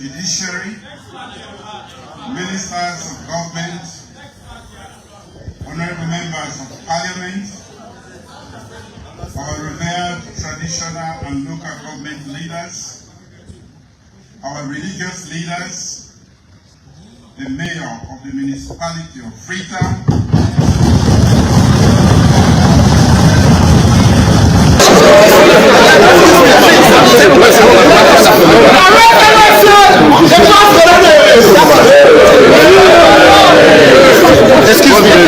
judiciary, ministers of government, honorable members of parliament, our revered traditional and local government leaders, our religious leaders, the mayor of the municipality of Freetown, excuse me,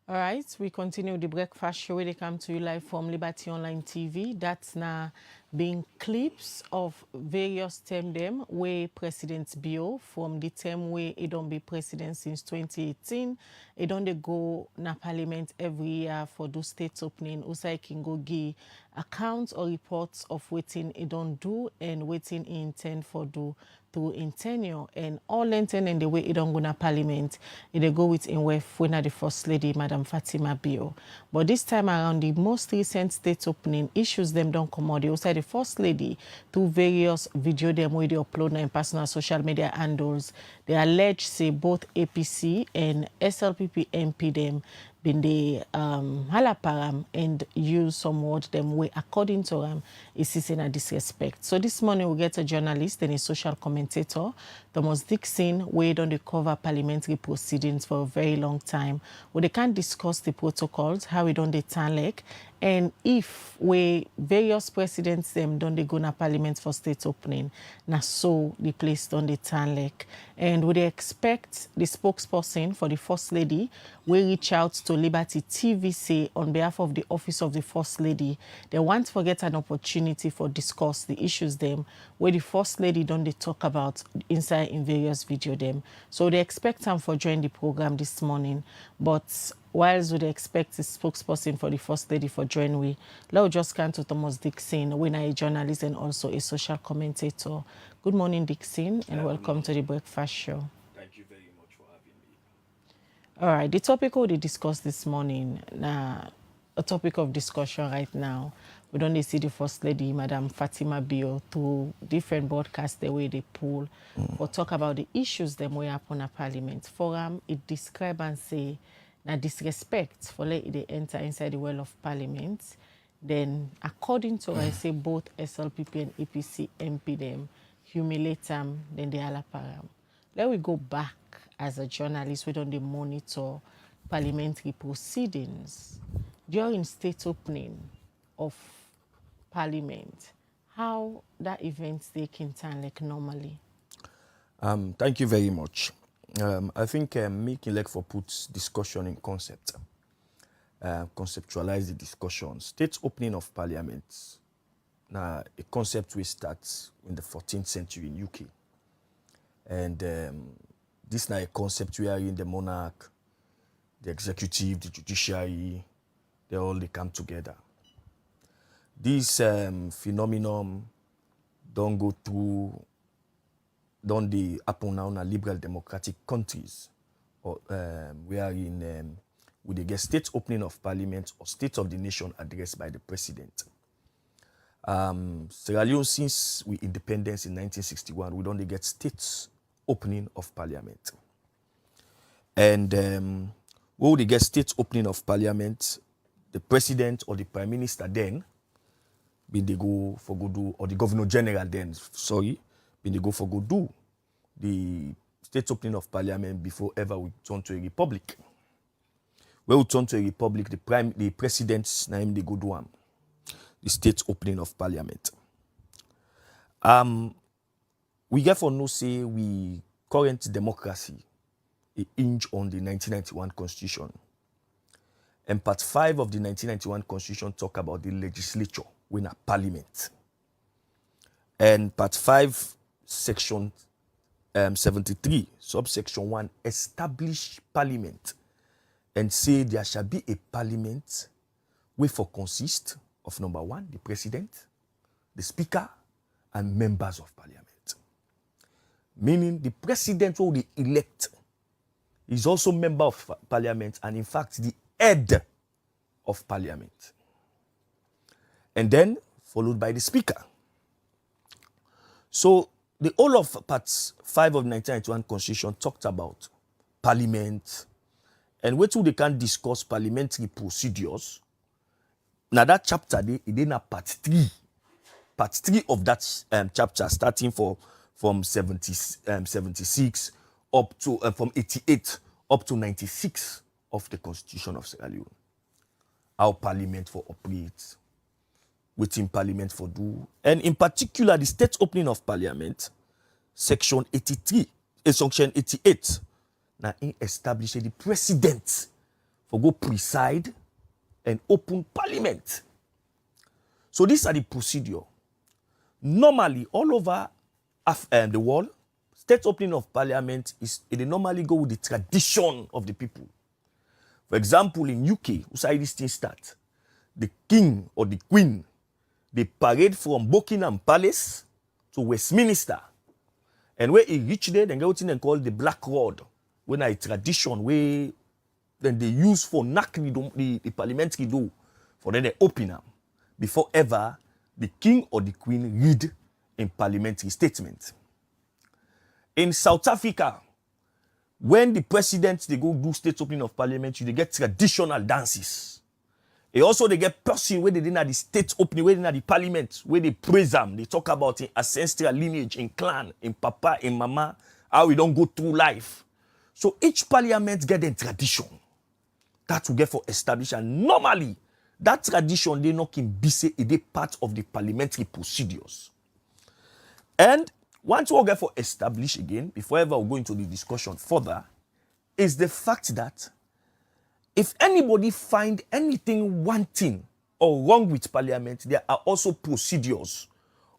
All right, we continue the breakfast show where they come to you live from Liberty Online TV. That's now being clips of various term them where President Bio from the term where he don't be president since 2018. He don't dey go na parliament every year for do state opening. Also, can go give accounts or reports of waiting he don't do and waiting he intend for do through in tenure, and all lengthen in the way it don't go na parliament. They go with in wife when the First Lady, Madam Fatima Bio. But this time around, the most recent state opening issues them don't come out. They also the First Lady through various video them where they upload in personal social media handles. They allege say both APC and SLPP MP them been the halaparam and use some word them way according to them is in a disrespect. So this morning we get a journalist and a social commentator, Thomas Dixon, where on the cover parliamentary proceedings for a very long time, where they can discuss the protocols, how we don't they turn like, and if we various presidents them don't they go na parliament for state opening, na so the place don't they turn like, and would they expect the spokesperson for the First Lady will reach out to Liberty TV say on behalf of the office of the First Lady, they want to get an opportunity for discuss the issues them where the First Lady don't they talk about inside in various video them. So they expect them for join the program this morning, but whilst we expect the spokesperson for the First Lady for join we, let's just come to Thomas Dixon, when a journalist and also a social commentator. Good morning, Dixon, and welcome to the breakfast show. Thank you very much for having me. All right, the topic we discussed this morning, a topic of discussion right now. We don't see the First Lady, Madam Fatima Bio, through different broadcasts the way they pull or talk about the issues them way up on a parliament forum. It describe and say na disrespect for let they enter inside the well of parliament. Then according to I say both SLPP and APC MP them humiliate them, then they alaparam. Let we go back as a journalist, we don't monitor parliamentary proceedings during state opening of parliament. How that event they can turn like normally? Thank you very much. I think making like for put discussion in concept, conceptualize the discussion. State opening of parliament, now a concept we start in the 14th century in UK, and this now a concept where in the monarch, the executive, the judiciary, they come together. This phenomenon don't go through. Don't they happen now in liberal democratic countries, or we are in with the state opening of parliament or state of the nation addressed by the president. Sierra Leone, since we independence in 1961, we don't get state opening of parliament, and when we get state opening of parliament, the president or the prime minister then, be they go for go do, or the governor general then, sorry, be they go for go do. the state opening of Parliament before ever we turn to a republic. When we turn to a republic, the president's name they go do the state opening of Parliament. We therefore know say we current democracy a hinge on the 1991 Constitution. And Part 5 of the 1991 Constitution talk about the legislature when a parliament. And Part 5, Section 73, subsection 1, establish parliament and say there shall be a parliament which for consist of number 1, the president, the speaker, and members of parliament. Meaning the president will be elect is also member of parliament and in fact the head of parliament. And then followed by the speaker. So the whole of Part 5 of the 1991 Constitution talked about parliament and where they can discuss parliamentary procedures. Now that chapter, it in a Part 3. Part 3 of that chapter starting from 76 up to, from 88 up to 96 of the Constitution of Sierra Leone. How parliament for operates, within parliament for do, and in particular the state opening of parliament, section 83, section 88, now in establish the president for go preside and open parliament. So these are the procedure. Normally, all over the world, state opening of parliament they normally go with the tradition of the people. For example, in UK, who say this thing start, the king or the queen, they parade from Buckingham Palace to Westminster. And where he reach there, then go to call the Black Rod, when a tradition where then they use for knock the parliamentary door, for then they open them before ever the king or the queen read in parliamentary statement. In South Africa, when the president they go do state opening of parliament, they get traditional dances. And also they get person where they didn't have the state opening, where they didn't have the parliament, where they praise them. They talk about in ancestral lineage, in clan, in papa, in mama, how we don't go through life. So each parliament get a tradition that will get for established. And normally, that tradition they not can be say it is part of the parliamentary procedures. And once we get for established again, before ever we go into the discussion further, is the fact that if anybody find anything wanting or wrong with parliament, there are also procedures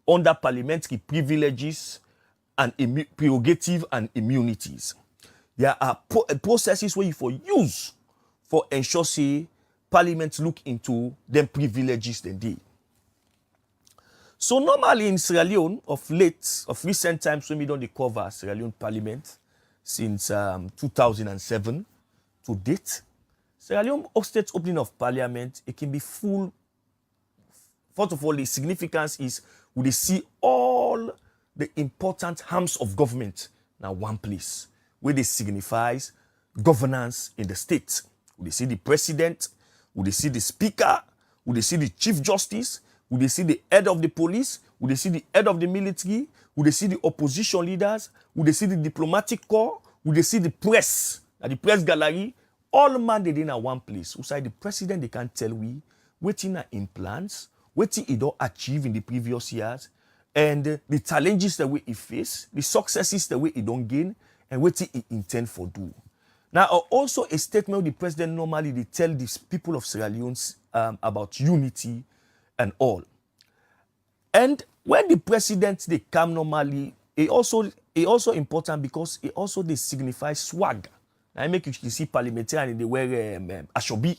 under parliamentary privileges and prerogative and immunities. There are processes where you for use for ensure say parliament look into them privileges they did. So normally in Sierra Leone, of recent times when we don't cover Sierra Leone Parliament since 2007 to date, Sierra Leone state opening of Parliament, it can be full. First of all, the significance is we see all the important arms of government now one place, where they signifies governance in the state. We see the president, we see the speaker, we see the chief justice, we see the head of the police, we see the head of the military, we see the opposition leaders, we see the diplomatic corps, we see the press, the press gallery, all man they in one place. We say the president they can tell we waiting in plans, waiting he don't achieve in the previous years, and the challenges that we he face, the successes that we he don't gain, and what he intend for do. Now, also a statement the president normally they tell these people of Sierra Leone about unity and all. And when the president they come normally, it also important because it also they signify swag. Now I make you see parliamentarian they wear ashobi.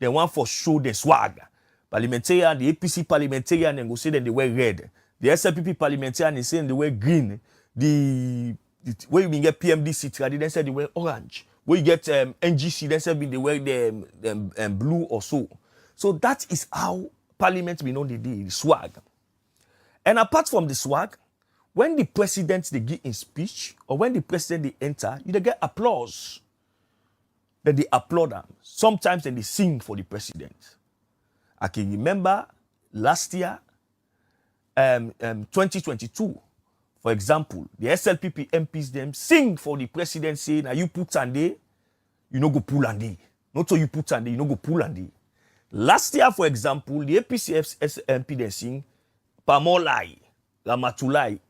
They want for show the swag. Parliamentarian, the APC parliamentarian and go say that they wear red. The SLPP parliamentarian is saying they wear green. Where you get PMDC, they say they wear orange. Where you get NGC, they say they wear the blue or so. So that is how Parliament we know the swag. And apart from the swag, when the president they give in speech or when the president they enter, you they get applause. Then they applaud them. Sometimes then they sing for the president. I can remember last year, 2022, For example, the SLPP MPs them sing for the presidency. Now you put and day, you no go pull and day. Not so you put and day, you no go pull and day. Last year, for example, the APCF MP they sing Pamolai, Ramatulai,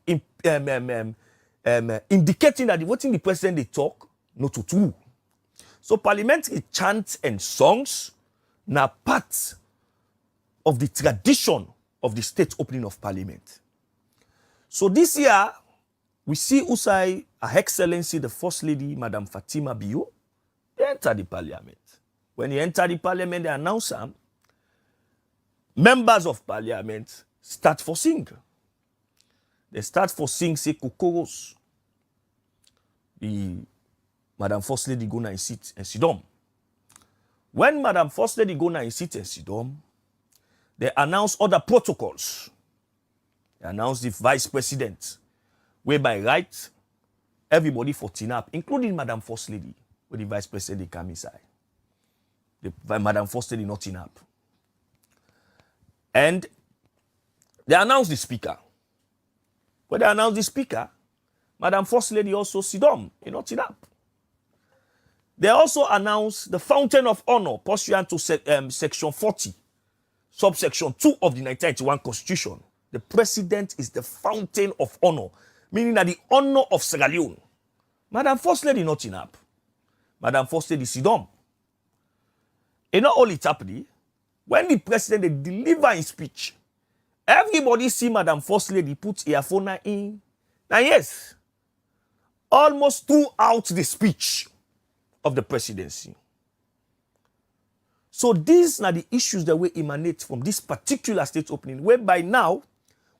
indicating that what in the president they talk, not to true. So parliamentary chants and songs now part of the tradition of the state opening of parliament. So this year, we see Usai, Her Excellency, the First Lady, Madam Fatima Bio, they enter the parliament. When he enter the parliament, they announce them. Members of parliament start for sing. They start for sing, say, Kokoros. The Madam First Lady go na and sit and sit down. When Madam First Lady go na and sit and sit down, they announce other protocols. They announce the Vice President, where by right, everybody for TINAP, including Madam First Lady, where the Vice President come inside. The Madam First Lady not TINAP. And they announce the Speaker. When they announce the Speaker, Madam First Lady also sit down, not TINAP. They also announce the Fountain of Honor, pursuant to Section 40, subsection 2 of the 1991 Constitution. The President is the Fountain of Honor, meaning that the honor of Sierra Leone. Madam First Lady not TINAP. Madam First Lady sit down. And not only it happened, when the President deliver his speech, everybody see Madam First Lady put earphone in. Now yes, almost throughout the speech of the presidency. So these are the issues that will emanate from this particular state opening, whereby now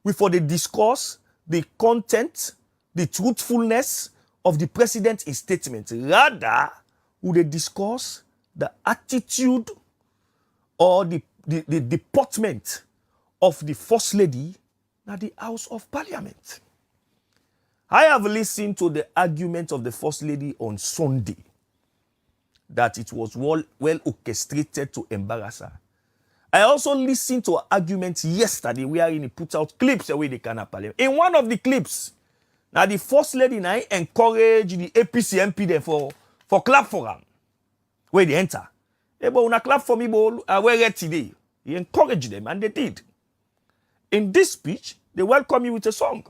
we for the discourse, the content, the truthfulness of the president in statement. Rather, would they discuss the attitude or the deportment of the First Lady at the House of Parliament. I have listened to the argument of the First Lady on Sunday that it was well orchestrated to embarrass her. I also listened to arguments yesterday wherein he put out clips away they can Parliament. In one of the clips, now the First Lady now encourage the APC MP there for clap for them. Where they enter. Hey, but una clap for me, but I wear it today. He encouraged them, and they did. In this speech, they welcome you with a song.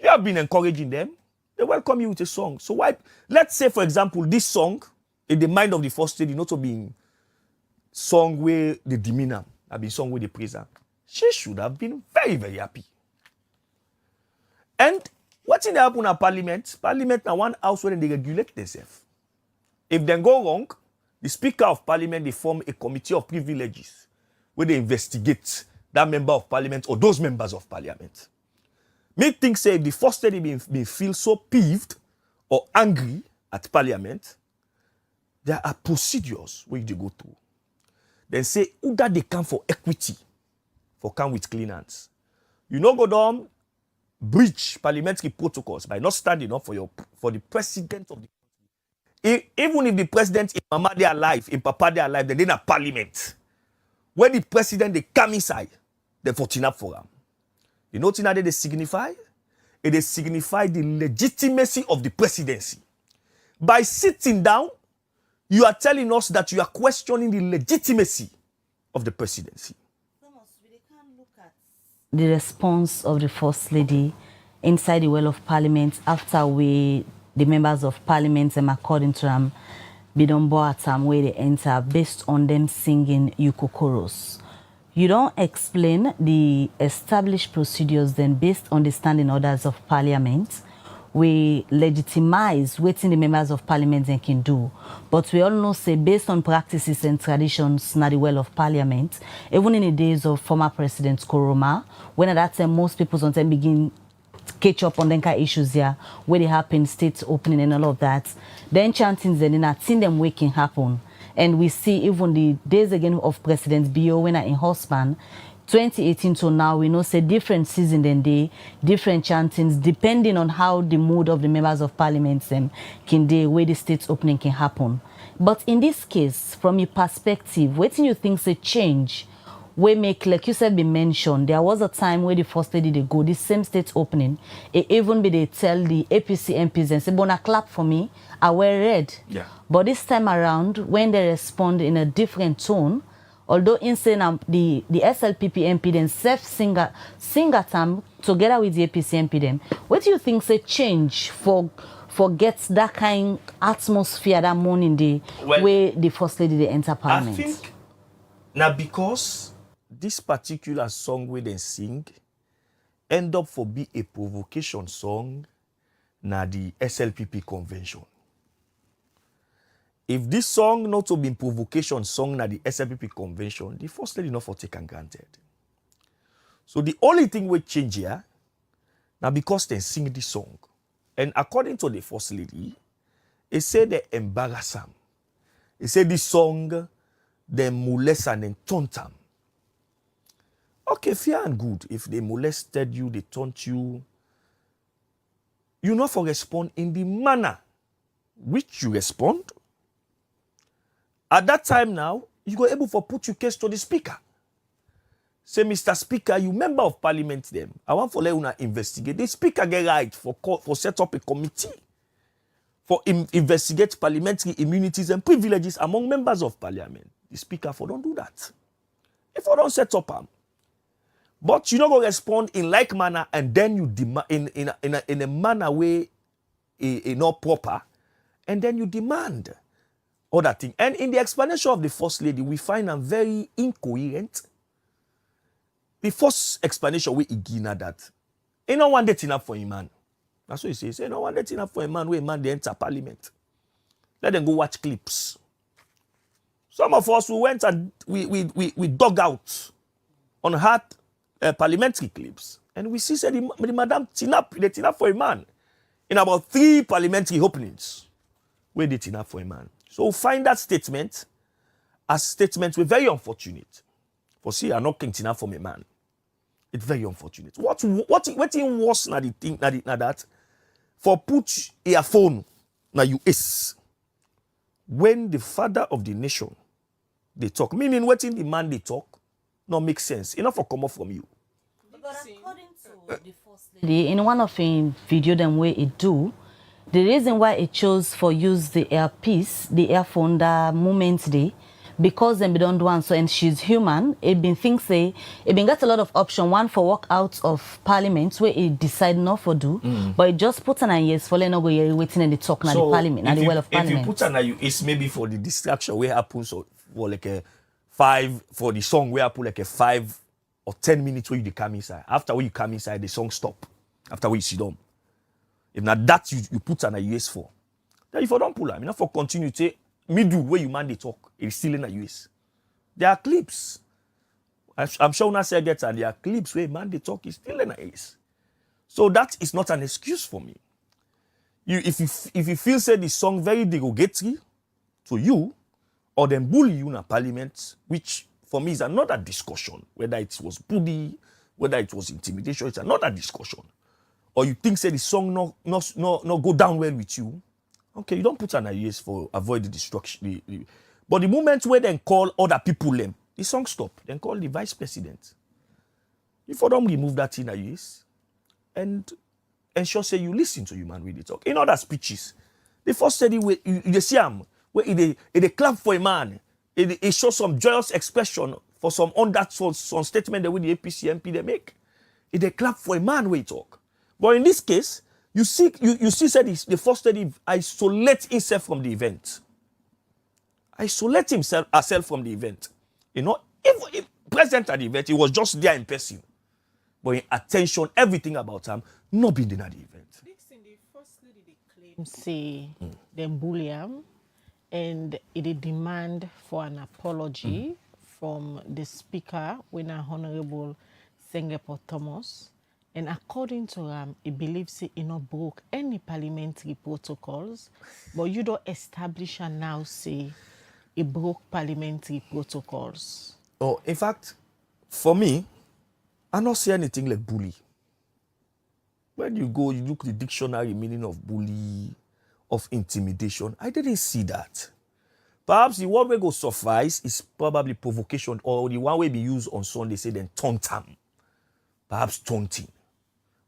You have been encouraging them. They welcome you with a song. So why? Let's say, for example, this song, in the mind of the First Lady, not to be song where they demean her, have been song where they praise her. She should have been very, very happy. And what in happen at Parliament? Parliament now one house where they regulate themselves. If they go wrong, the Speaker of Parliament, they form a committee of privileges where they investigate that member of Parliament or those members of Parliament. Me think say if the First Lady may feel so peeved or angry at Parliament, there are procedures where they go through. Then say, who that they come for equity, for come with clean hands. You know, go down, breach parliamentary protocols by not standing up for the president of the country. Even if the president in Mama they alive, in Papa they alive, they're in a parliament. When the president they come inside, they're voting up for them. You know what they signify? It signify the legitimacy of the presidency. By sitting down, you are telling us that you are questioning the legitimacy of the presidency. The response of the First Lady inside the well of Parliament after the members of Parliament, according to them, Bidombo at time where they enter based on them singing Yukokoros. You don't explain the established procedures then based on the standing orders of Parliament. We legitimize what the members of Parliament they can do. But we all know, say, based on practices and traditions in the well of Parliament, even in the days of former President Koroma, when at that time most people sometimes begin to catch up on them kind of issues here, where they happen, states opening and all of that, then chantings then not seen them waking happen. And we see even the days again of President Bio when in husband, 2018 to now, we know say different season than day, different chantings, depending on how the mood of the members of Parliament can day, where the state's opening can happen. But in this case, from your perspective, what do you think is a change we make, like you said, be mentioned. There was a time where the First Lady they go, this same state opening, it even be they tell the APC MPs and say, "Bona clap for me, I wear red." Yeah. But this time around, when they respond in a different tone, although instead the SLPP MP then sing at them together with the APC MP then, what do you think say change for get that kind atmosphere that morning the way the First Lady they enter Parliament? I think now because this particular song where they sing end up for be a provocation song na the SLPP convention. If this song not to be provocation song na the SLPP convention, the First Lady not for taken granted. So the only thing we change here now because they sing this song. And according to the First Lady, they say they embarrass him. They say this song they molest and then taunt him. Okay, fair and good. If they molested you, they taunt you, you not for respond in the manner which you respond. At that time now, you go able for put your case to the speaker. Say, Mr. Speaker, you member of Parliament them. I want for let you investigate. The speaker get right for set up a committee for investigate parliamentary immunities and privileges among members of Parliament. The speaker for don't do that. If I don't set up them. But you not go respond in like manner and then you demand in a manner way not proper, and then you demand other thing. And in the explanation of the First Lady, we find them very incoherent. The first explanation we ignore that. Ain't no one that enough for a man. That's what he says. Ain't no one that enough for a man where a man they enter Parliament. Let them go watch clips. Some of us who went and we dug out on hard parliamentary clips, and we see say the madam they tin up for a man in about 3 parliamentary openings where they tin up for a man. So find that statement as statements were very unfortunate. For see, I'm not tin up for a man. It's very unfortunate. What in worse na the thing na that for put earphone na you is when the father of the nation they talk, meaning what in the man they talk no make sense. Enough for come up from you. But according to the First Lady, in one of the video them where it do, the reason why it chose for use the earpiece, the earphone, the moment day, because them don't want so, and she's human. It been think say it been got a lot of option. One for walk out of Parliament where it decide not for do, but it just put an yes for let no go here waiting in the talk na the Parliament, na the well of Parliament. If you put an it's maybe for the distraction where happens for like a 5 for the song where I put like a 5 or 10 minutes where you come inside. After when you come inside, the song stop. After when you sit down. If not that you put an US for. Then if you don't pull, I mean, for continue to middle where you man they talk, it's still in a US. There are clips. I'm sure una say that and there are clips where man they talk is still in a US. So that is not an excuse for me. If you feel say the song very derogatory to you, or then bully you in a Parliament, which for me is another discussion, whether it was bully, whether it was intimidation, it's another discussion. Or you think say the song no go down well with you, okay, you don't put an IUS for avoid the destruction. But the moment where they call other people them, the song stop. Then call the vice president. If you don't remove that in IUS and ensure say you listen to you man when they talk. In other speeches, the First Lady where you see them where they clap for a man, it shows some joyous expression for some on that some statement that with the APC MP they make. They clap for a man where he talk. But in this case, you see said the First Lady isolate himself from the event. Isolate herself from the event. You know, if present at the event, he was just there in person. But in attention, everything about him, not being there at the event. Dixon, the First Lady they claim say them bully him, and it demand for an apology from the speaker when a Honorable Sengepo Thomas. And according to him, he believes he not broke any parliamentary protocols, but you don't establish and now say he broke parliamentary protocols. Oh, in fact, for me, I don't see anything like bully. When you go, you look at the dictionary meaning of bully, of intimidation. I didn't see that. Perhaps the word we go suffice is probably provocation, or the one way be used on Sunday, say then taunting. Perhaps taunting.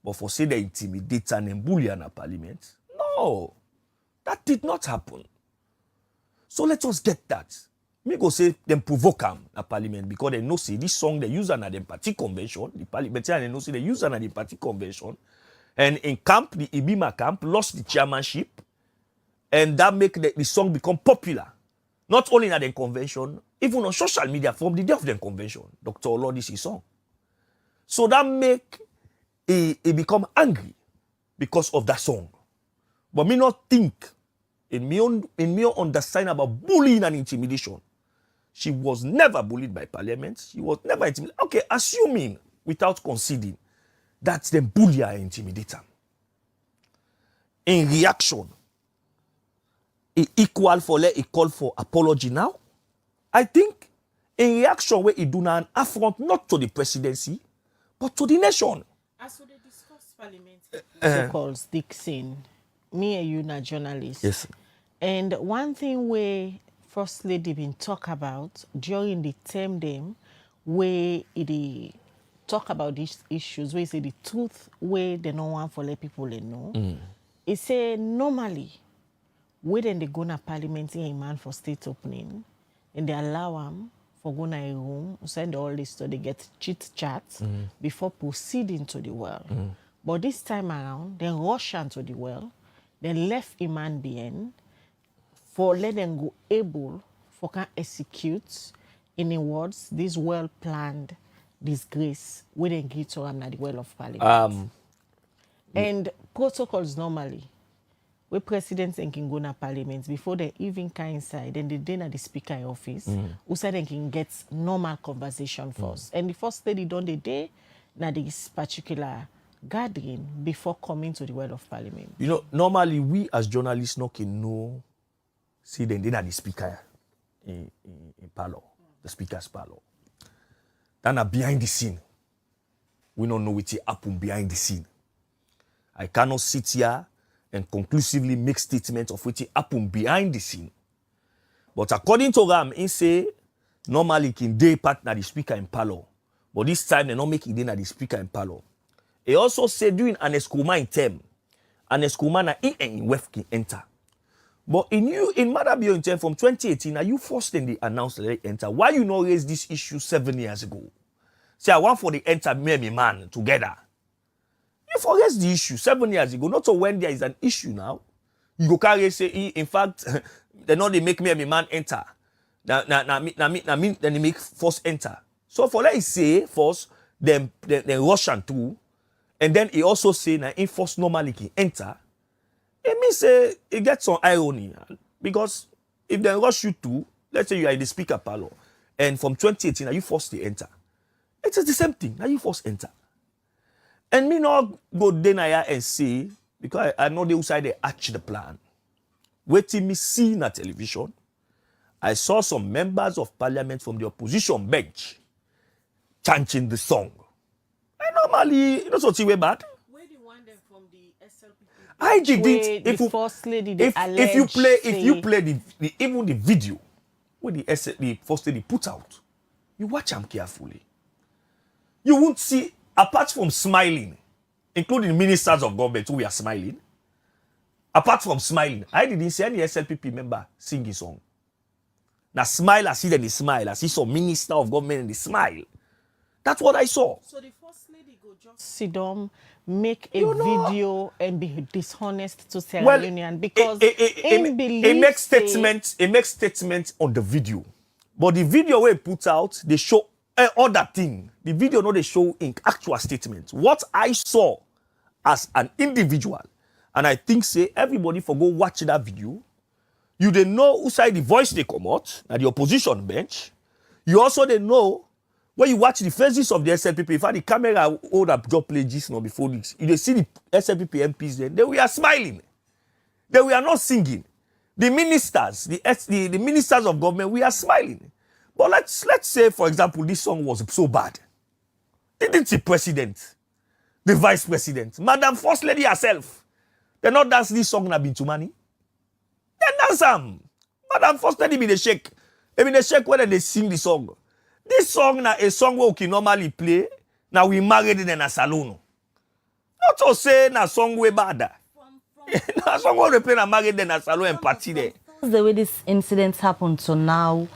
But for say they intimidate and bully in a parliament, no, that did not happen. So let us get that. Me go say them provoke them at parliament because they know say this song they use at the party convention, the parliamentarian they know say they use at the party convention, and in camp the Ibima camp lost the chairmanship, and that make the song become popular. Not only at the convention, even on social media from the day of the convention, Dr. Olo, this is song. So that make he become angry because of that song. But me not think, in me understand about bullying and intimidation. She was never bullied by parliament. She was never intimidated. Okay, assuming, without conceding, that the bully and intimidator. In reaction, he call for apology now. I think in reaction where he do not affront not to the presidency, but to the nation. As we discuss parliamentary protocols, Dixon, me and you na journalists. Yes. And one thing where First Lady been talk about during the term them, where it talk about these issues, where say the truth where they don't want for let people know. It say normally, when they go to parliament in a man for state opening, and they allow them for go to a room, send all this so they get chit chat before proceeding to the well. But this time around, they rush into the well, they left a man behind for let them go able for can execute, in the words, this well-planned disgrace where they give to them at the well of parliament. And protocols normally, where presidents can go to parliament before they even come inside, then they then at the speaker office, who said they can get normal conversation first. And the First Lady done the day, now this particular gathering before coming to the well of parliament. You know, normally we as journalists no can know, see then at the speaker in parlor, the speaker's parlor. Then behind the scene, we don't know what happened behind the scene. I cannot sit here and conclusively make statement of what happened behind the scene. But according to Ram, he say normally can they partner the speaker in parlor, but this time they not make it in at the speaker in parlor. He also said during an escuma in term, an escuma na in wef can enter. But in Maada Bio in term from 2018, are you forced in the announced that they enter? Why you not raise this issue 7 years ago? Say I want for the enter me and man together. You forget the issue 7 years ago, not so when there is an issue now. You go carry say, in fact, they know they make me and man enter. Then they make force enter. So for let's say first, then Russian too, and then he also say na in force normally can enter. It means say it gets some irony because if they rush you too, let's say you are in the speaker parlor, and from 2018 are you forced to enter? It is the same thing. Now you forced enter. And me not go deny and say, because I know the outside they hatch the plan. Waiting me see na television, I saw some members of parliament from the opposition bench chanting the song. And normally, you know so way bad. Where do you want them from the SLPP? I did it. If you play even the video where the First Lady put out, you watch them carefully. You won't see, apart from smiling, including ministers of government who were smiling, apart from smiling, I didn't see any SLPP member singing song. Now smile, I see them they smile. I see some minister of government and they smile. That's what I saw. So the First Lady go just sit down, make a video and be dishonest to Sierra Leonean because it makes statement on the video. But the video where it puts out, they show other thing. The video no they show in actual statement. What I saw as an individual, and I think say everybody for go watch that video, you didn't know who side the voice they come out at the opposition bench. You also didn't know when you watch the faces of the SLPP, if the camera hold up job pages now before this, you see the SLPP MPs then they were smiling. They were not singing. The ministers, the ministers of government, we are smiling. But let's say, for example, this song was so bad. Didn't the president, the vice president, Madam First Lady herself, they not dance this song na been too money? They dance them. Madam First Lady be the shake. I mean the shake when they sing the song. This song na a song we can normally play. Now we married in a saloon. Not to say na song we bad. Na song we play na married in a saloon and party there. The way this incident happened to now,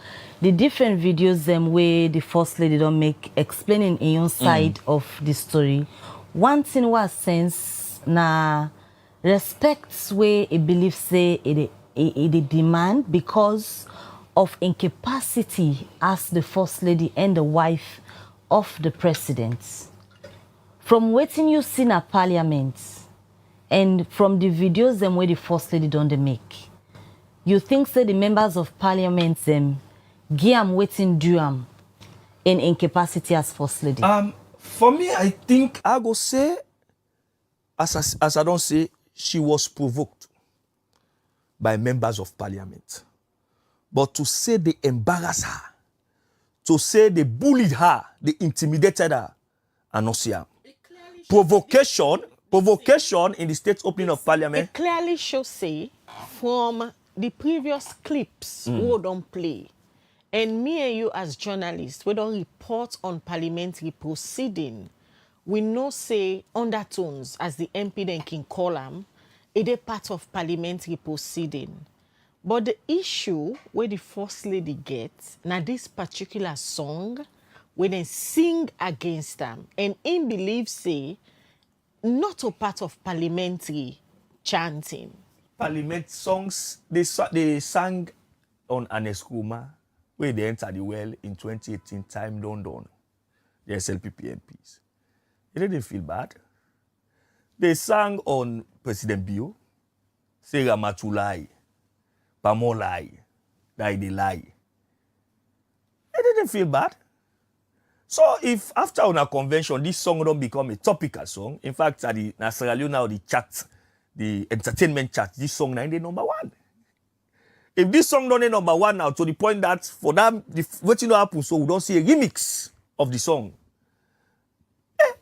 the different videos them way the First Lady don't make explaining in your side of the story. One thing was sense na respects way a belief say it demand because of incapacity as the First Lady and the wife of the president. From waiting you see in Parliament and from the videos them where the First Lady don't make, you think say the members of Parliament them give am waiting do am in incapacity as First Lady? For me, I think I go say, as I don't say, she was provoked by members of Parliament. But to say they embarrassed her, to say they bullied her, they intimidated her, and not see her. Provocation in the state opening of Parliament. It clearly shows say from the previous clips we don't play. And me and you as journalists, we don't report on parliamentary proceeding. We know say undertones, as the MP then can call them, it is part of parliamentary proceeding. But the issue where the First Lady gets, now this particular song, when they sing against them, and in believe say, not a part of parliamentary chanting. Parliament songs, they sang on an Eskuma, where they entered the well in 2018, time London, the SLPP MPs. They didn't feel bad. They sang on President Bio, say Ramatulai, Pamolai, that they lie. They didn't feel bad. So if after our convention, this song don't become a topical song, in fact, at the Sierra Leone now, the chat, the entertainment chat, this song now is number one. If this song don't number one now, to the point that for them, what you know happens, so we don't see a remix of the song.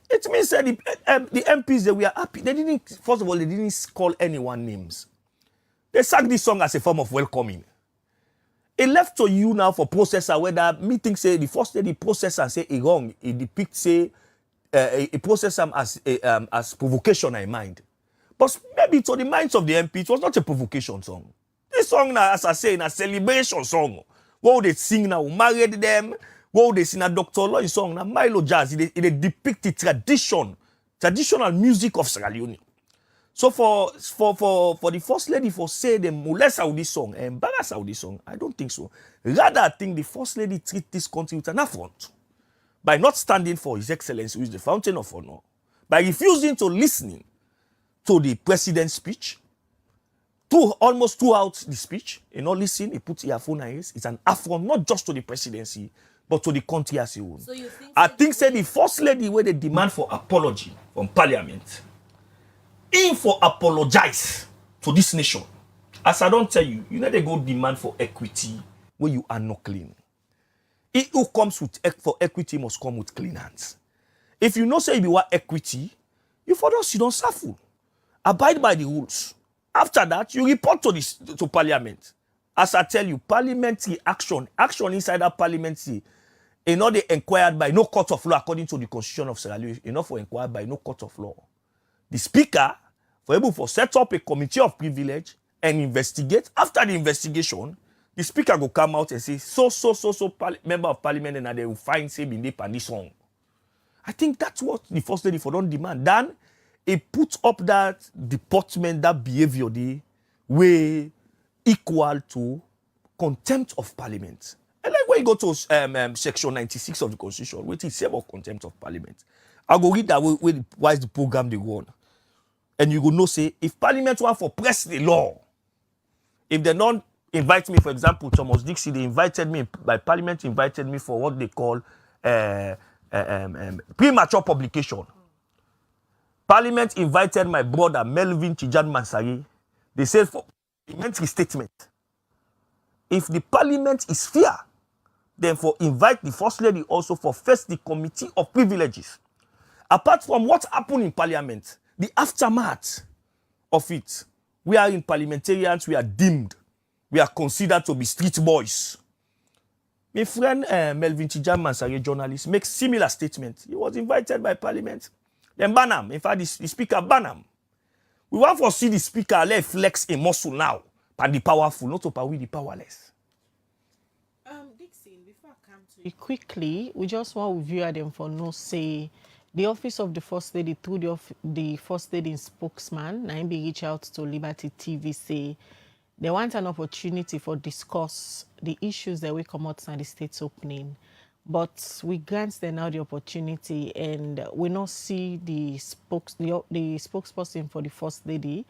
It means that the MPs, they were happy. They didn't, first of all, they didn't call anyone names. They sang this song as a form of welcoming. It left to you now for processor, whether me think say the First Lady processor say it wrong, it depicts say it process them as provocation in mind. But maybe to the minds of the MP, it was not a provocation song. This song now, as I say, is a celebration song. What they sing now, married them. What they sing a Dr. Lloyd song now, Milo Jazz. It depicts the traditional music of Sierra Leone. So for the First Lady for say them molest out this song, embarrass out this song, I don't think so. Rather, I think the First Lady treat this country with an affront by not standing for His Excellency, who is the fountain of honor, by refusing to listen to the president's speech, almost throughout the speech, not listen, he put earphone in his. It's an affront not just to the presidency, but to the country as a whole. So I think say the First Lady where they demand for apology from Parliament, in for apologize to this nation. As I don't tell you, you know they go demand for equity where you are not clean. He who comes with for equity must come with clean hands. If you know say you want equity, you for those you don't suffer. Abide by the rules. After that, you report to Parliament. As I tell you, parliamentary action inside that parliamentary, not inquired by no court of law according to the Constitution of Sierra Leone, enough for inquired by no court of law. The Speaker, for able to set up a committee of privilege and investigate. After the investigation, the Speaker will come out and say, member of Parliament, and they will find say in the song. I think that's what the First Lady for don't demand. Then he put up that deportment, that behavior, the way equal to contempt of Parliament. And like when you go to section 96 of the Constitution, which is about contempt of Parliament, I go read that why is the program they go on. And you will know, say, if Parliament want to press the law, if they don't invite me, for example, Thomas Dixon, they invited me, by Parliament invited me for what they call premature publication. Parliament invited my brother, Melvin Tijan Mansari. They said for parliamentary statement, if the Parliament is fair, then for invite the First Lady also for first the Committee of Privileges. Apart from what happened in Parliament, the aftermath of it, we are in parliamentarians, we are deemed we are considered to be street boys. My friend Melvin Chijaman, a journalist, makes similar statement. He was invited by Parliament. Then Banham, in fact, the speaker Banham. We want to see the speaker let flex a muscle now, but the powerful, not to power the powerless. Dixon, before I come to you quickly, we just want to view them for no say. The office of the First Lady through the First Lady Spokesman, now be reach out to Liberty TV, say they want an opportunity for discuss the issues that will come out in the state's opening. But we grant them now the opportunity, and we not see the spokesperson for the First Lady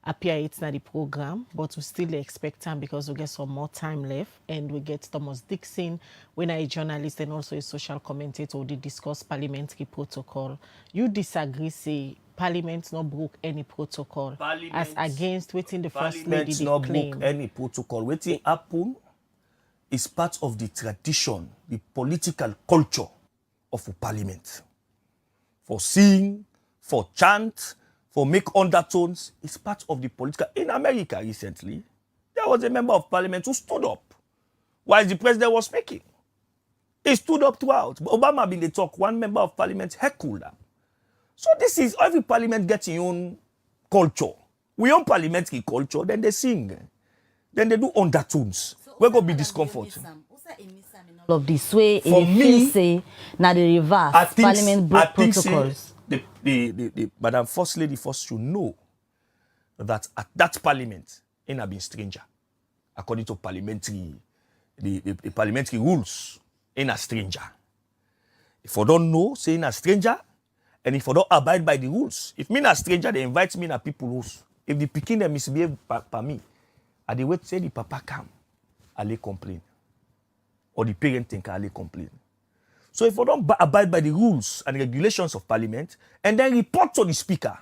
appear it's not the program, but we still expect them because we get some more time left, and we get Thomas Dixon, when a journalist and also a social commentator, who did discuss parliamentary protocol. You disagree, say Parliament not broke any protocol as against waiting the First Lady Parliament not claim. broke any protocol. Waiting happen is part of the tradition, the political culture of a parliament. For sing, for chant, for make undertones, it's part of the political. In America recently, there was a member of parliament who stood up while the president was speaking. He stood up throughout. Obama been the talk, one member of parliament heckled them. So this is, every parliament gets its own culture. We own parliamentary culture, then they sing. Then they do undertones. So we're going to be discomfort. All of this way, for me, say, now the reverse, Parliament broke protocols. The Madam First Lady first should know that at that parliament, in a been stranger. According to parliamentary, the parliamentary rules, in a stranger. If I don't know, say in a stranger, and if I don't abide by the rules, if me a stranger, they invite me na people rules. If the pikin them misbehave by me, I they wait say the papa come, I'll complain. Or the parent think I'll complain. So if I don't abide by the rules and regulations of parliament, and then report to the speaker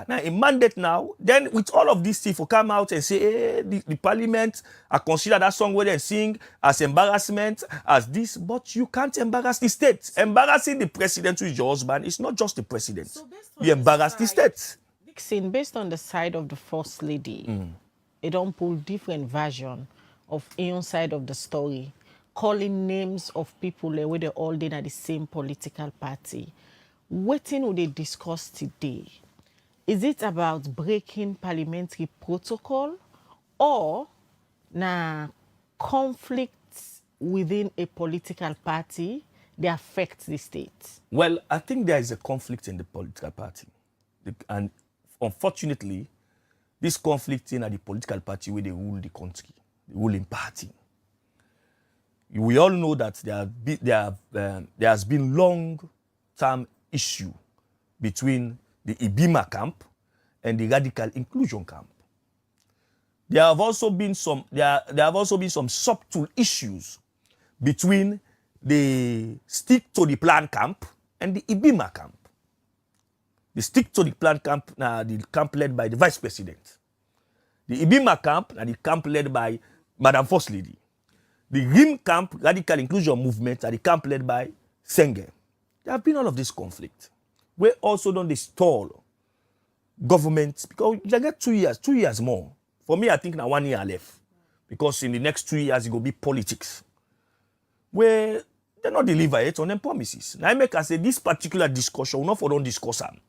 now a mandate now, then with all of these things, for come out and say, hey, the parliament, I consider that song where they sing as embarrassment, as this, but you can't embarrass the state. Embarrassing the president who is your husband is not just the president. So you embarrass the state. Dixon, based on the side of the First Lady, it don't pull different version of one side of the story, calling names of people where they all did at the same political party. What would they discuss today? Is it about breaking parliamentary protocol or conflicts within a political party that affect the state? Well, I think there is a conflict in the political party. And unfortunately, this conflict in the political party where they rule the country, the ruling party. We all know that there has been long-term issue between the Ibima camp and the radical inclusion camp. There have also been some subtle issues between the stick to the plan camp and the Ibima camp. The stick to the plan camp, the camp led by the vice president. The Ibima camp, the camp led by Madam First Lady. The RIM camp, radical inclusion movement, the camp led by Senge. There have been all of this conflict. We also don't stall government because you get 2 years more. For me, I think now 1 year left. Because in the next 2 years, it will be politics. Where they not deliver it on them promises. Now I make us say this particular discussion, we not for don't discuss them.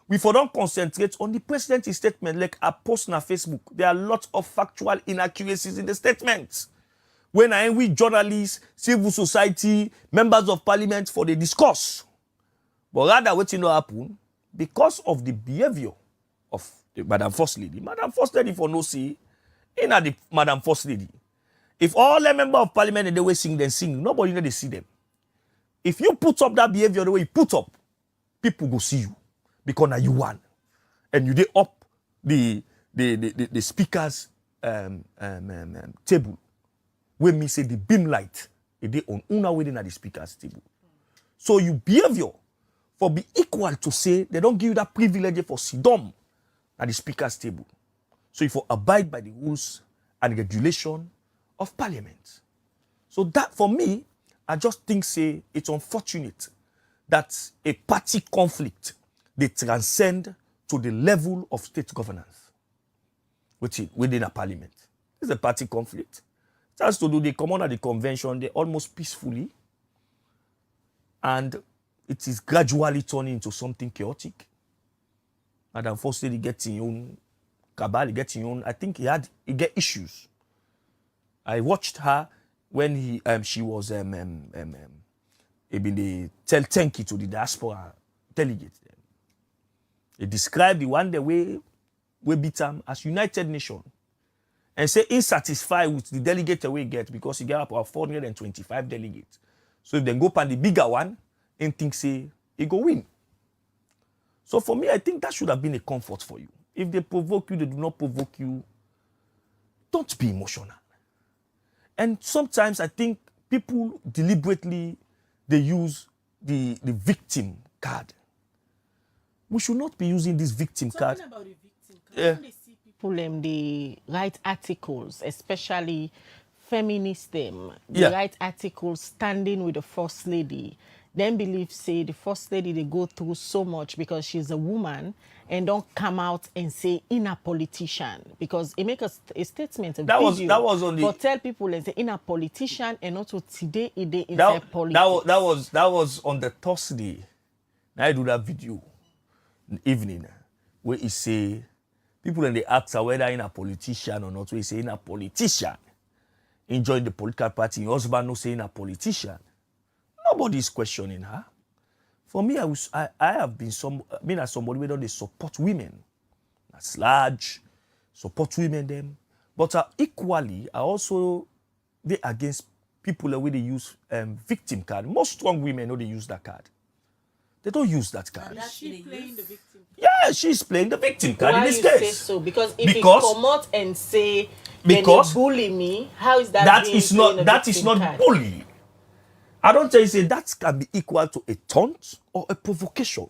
We for don't concentrate on the president's statement like a post on Facebook. There are lots of factual inaccuracies in the statements. When I am with journalists, civil society, members of parliament for the discourse. But rather what you know happen, because of the behavior of the Madam First Lady. Madam First Lady for no see, in the Madam First Lady. If all the members of parliament and the way sing, then sing, nobody know they see them. If you put up that behavior the way you put up, people go see you. Because now you won. And you dey up the speaker's table. When me say the beam light, it dey on una way at the speaker's table. So you behavior for be equal to say they don't give you that privilege for sit down at the speaker's table. So you for abide by the rules and regulation of parliament. So that for me, I just think say it's unfortunate that a party conflict they transcend to the level of state governance within a parliament. This is a party conflict. It has to do, they come under the convention, they almost peacefully, and it is gradually turning into something chaotic. And unfortunately, he gets in own cabal, he gets in own, I think he get issues. I watched her when she was they tell thank you to the diaspora delegates. They described the one the way we beat them as United Nations. And say insatisfied with the delegate we get because he get about 425 delegates. So if they go on the bigger one, and think say he go win. So for me, I think that should have been a comfort for you. If they provoke you, they do not provoke you. Don't be emotional. And sometimes I think people deliberately they use the victim card. We should not be using this victim card. Talking about the victim card, when they see people they write articles, especially feminists they write articles standing with the First Lady, then believe say the First Lady they go through so much because she's a woman and don't come out and say in a politician because it make a statement that was on the but tell people and say in a politician and not to today inside politics. That was on the Thursday. Now I do that video evening where he say people and they ask her whether in a politician or not, where he say in a politician enjoying the political party, your husband no saying a politician. Nobody is questioning her. For me, I have been as somebody where they support women. That's large, support women them. But equally, I also they against people the way they use victim card. Most strong women know they use that card. They don't use that card. Is she playing the victim card? Yeah, she's playing the victim card in this case. Why you say so? Because if you come out and say they bully me, how is that? That is not bully. I don't tell you say that can be equal to a taunt or a provocation.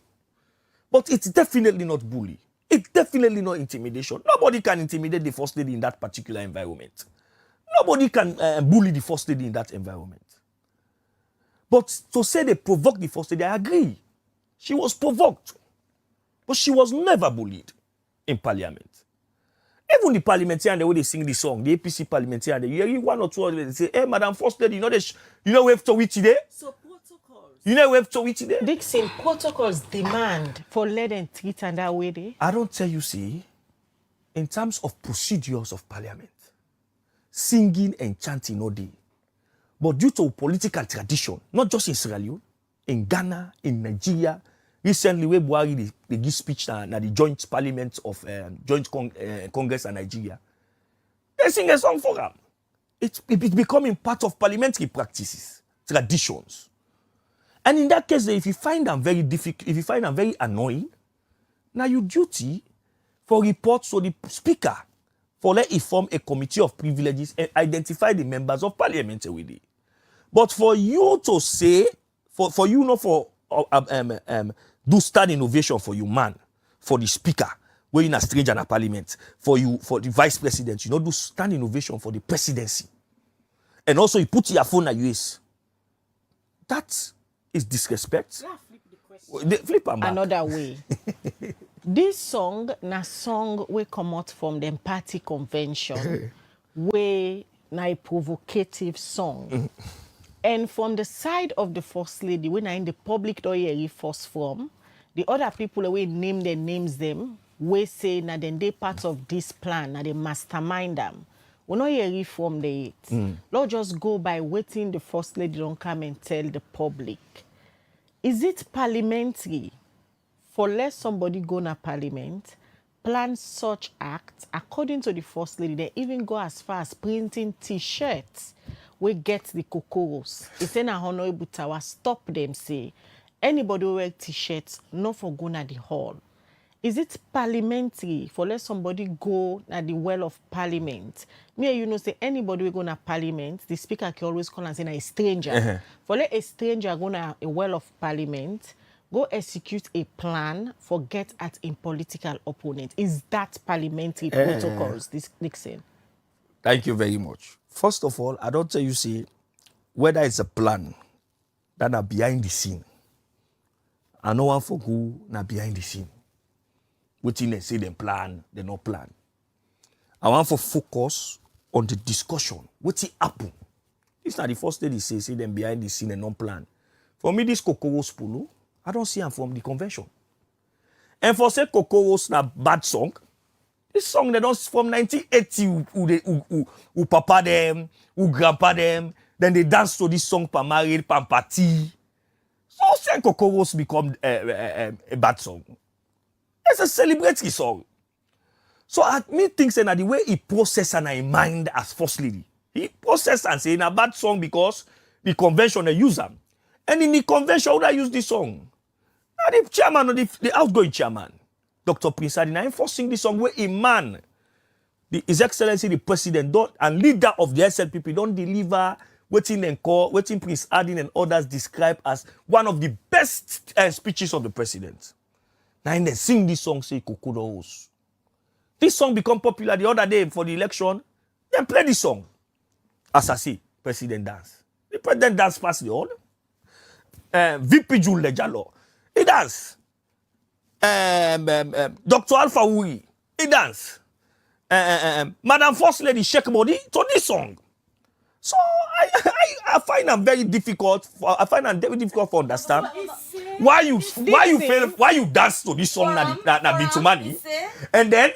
But it's definitely not bully. It's definitely not intimidation. Nobody can intimidate the First Lady in that particular environment. Nobody can bully the First Lady in that environment. But to say they provoked the First Lady, I agree. She was provoked. But she was never bullied in Parliament. Even the parliamentarian, the way they sing the song, the APC parliamentarian, you hear one or two of them say, hey, Madam First Lady, you know we have to wait today? So protocols. You know we have to wait today? Dixon, protocols demand for let and treat and that way they? I don't tell you, see, in terms of procedures of Parliament, singing and chanting all day. But due to political tradition, not just in Sierra Leone, in Ghana, in Nigeria, recently, we Buhari they give speech na the joint parliament of Congress and Nigeria. They sing a song for them. It's becoming part of parliamentary practices, traditions. And in that case, if you find them very difficult, if you find them very annoying, now your duty for reports to the speaker for let it form a committee of privileges and identify the members of Parliamentary with it. But for you to say, for you not for do stand innovation for you, man, for the speaker, where in a stranger in a parliament, for you, for the vice president, you know, do stand innovation for the presidency. And also you put your phone at US. That is disrespect. Yeah, flip the question. Flip and back. Another way. This song, na song we come out from the party convention, where na a provocative song. And from the side of the First Lady, when I in the public do hear first from, the other people we name their names them, we say na then they part of this plan, na they mastermind them. We not hear from the Lord just go by waiting the First Lady don't come and tell the public. Is it parliamentary for let somebody go na parliament, plan such acts according to the First Lady? They even go as far as printing T-shirts. We get the cocoros. It's in a honorable tower. Stop them. Say anybody who wear T-shirts, not for going at the hall. Is it parliamentary for let somebody go at the well of Parliament? Me and you know say anybody who go na Parliament, the speaker can always call and say a stranger. For let a stranger go na a well of Parliament, go execute a plan for get at a political opponent. Is that parliamentary protocols? This Dixon. Thank you very much. First of all, I don't tell you, see, whether it's a plan that are behind the scene. I know one for who na behind the scene. Waiting they say they plan, they not plan. I want for focus on the discussion. What's it happen? This not the first lady say them behind the scene and non-plan. For me, this Kokoros Polo, I don't see them from the convention. And for say Kokoros na bad song, this song they don't from 1980 who papa them, who grandpa them, then they dance to this song pa married, pa party. So say Kokoros become a bad song. It's a celebratory song. So I me think say na the way he process and I mind as first lady. He process and say in a bad song because the convention they use them. And in the convention, would I use this song? Now the chairman or the outgoing chairman, Dr. Prince Adina, enforcing this song where a man, His Excellency the President and leader of the SLPP don't deliver waiting Prince Adin and others describe as one of the best speeches of the president. Now they sing this song, say Kokodos. This song become popular the other day for the election. Then play this song. As I say, President dance. The President dance past the all. VP Jule Lejalo. He dance. Dr. Alpha Wuri. He dance. Madam First Lady shake body to this song. So I find them very difficult. I find them very difficult to understand why you dance to this song na Bitumani, and then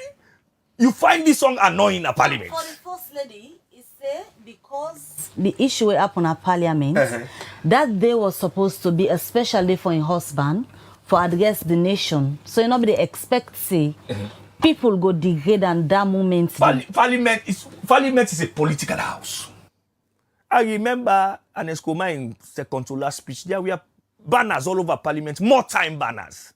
you find this song annoying at Parliament. For the First Lady, it say because the issue happened at Parliament, that day was supposed to be a special day for her husband for address the nation. So nobody expect say people go degrade and that moment. Parliament is a political house. I remember an Escoma in second to last speech. There were banners all over Parliament, more time banners.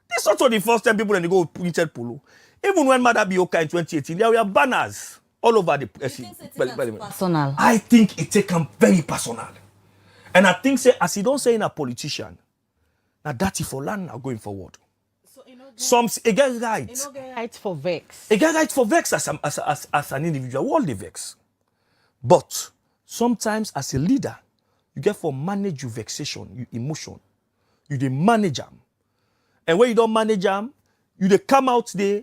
This is also the first time people go printed polo. Even when Maada Bio in 2018, there were banners all over the Parliament. Personal. I think it taken very personal. And I think say, as he don't say in a politician, now that's for land now going forward. So, some get right. Right for vex. They get right for vex as an individual. All the vex. But sometimes as a leader, you get for manage your vexation, your emotion. You dey manage them. And when you don't manage them, you dey come out there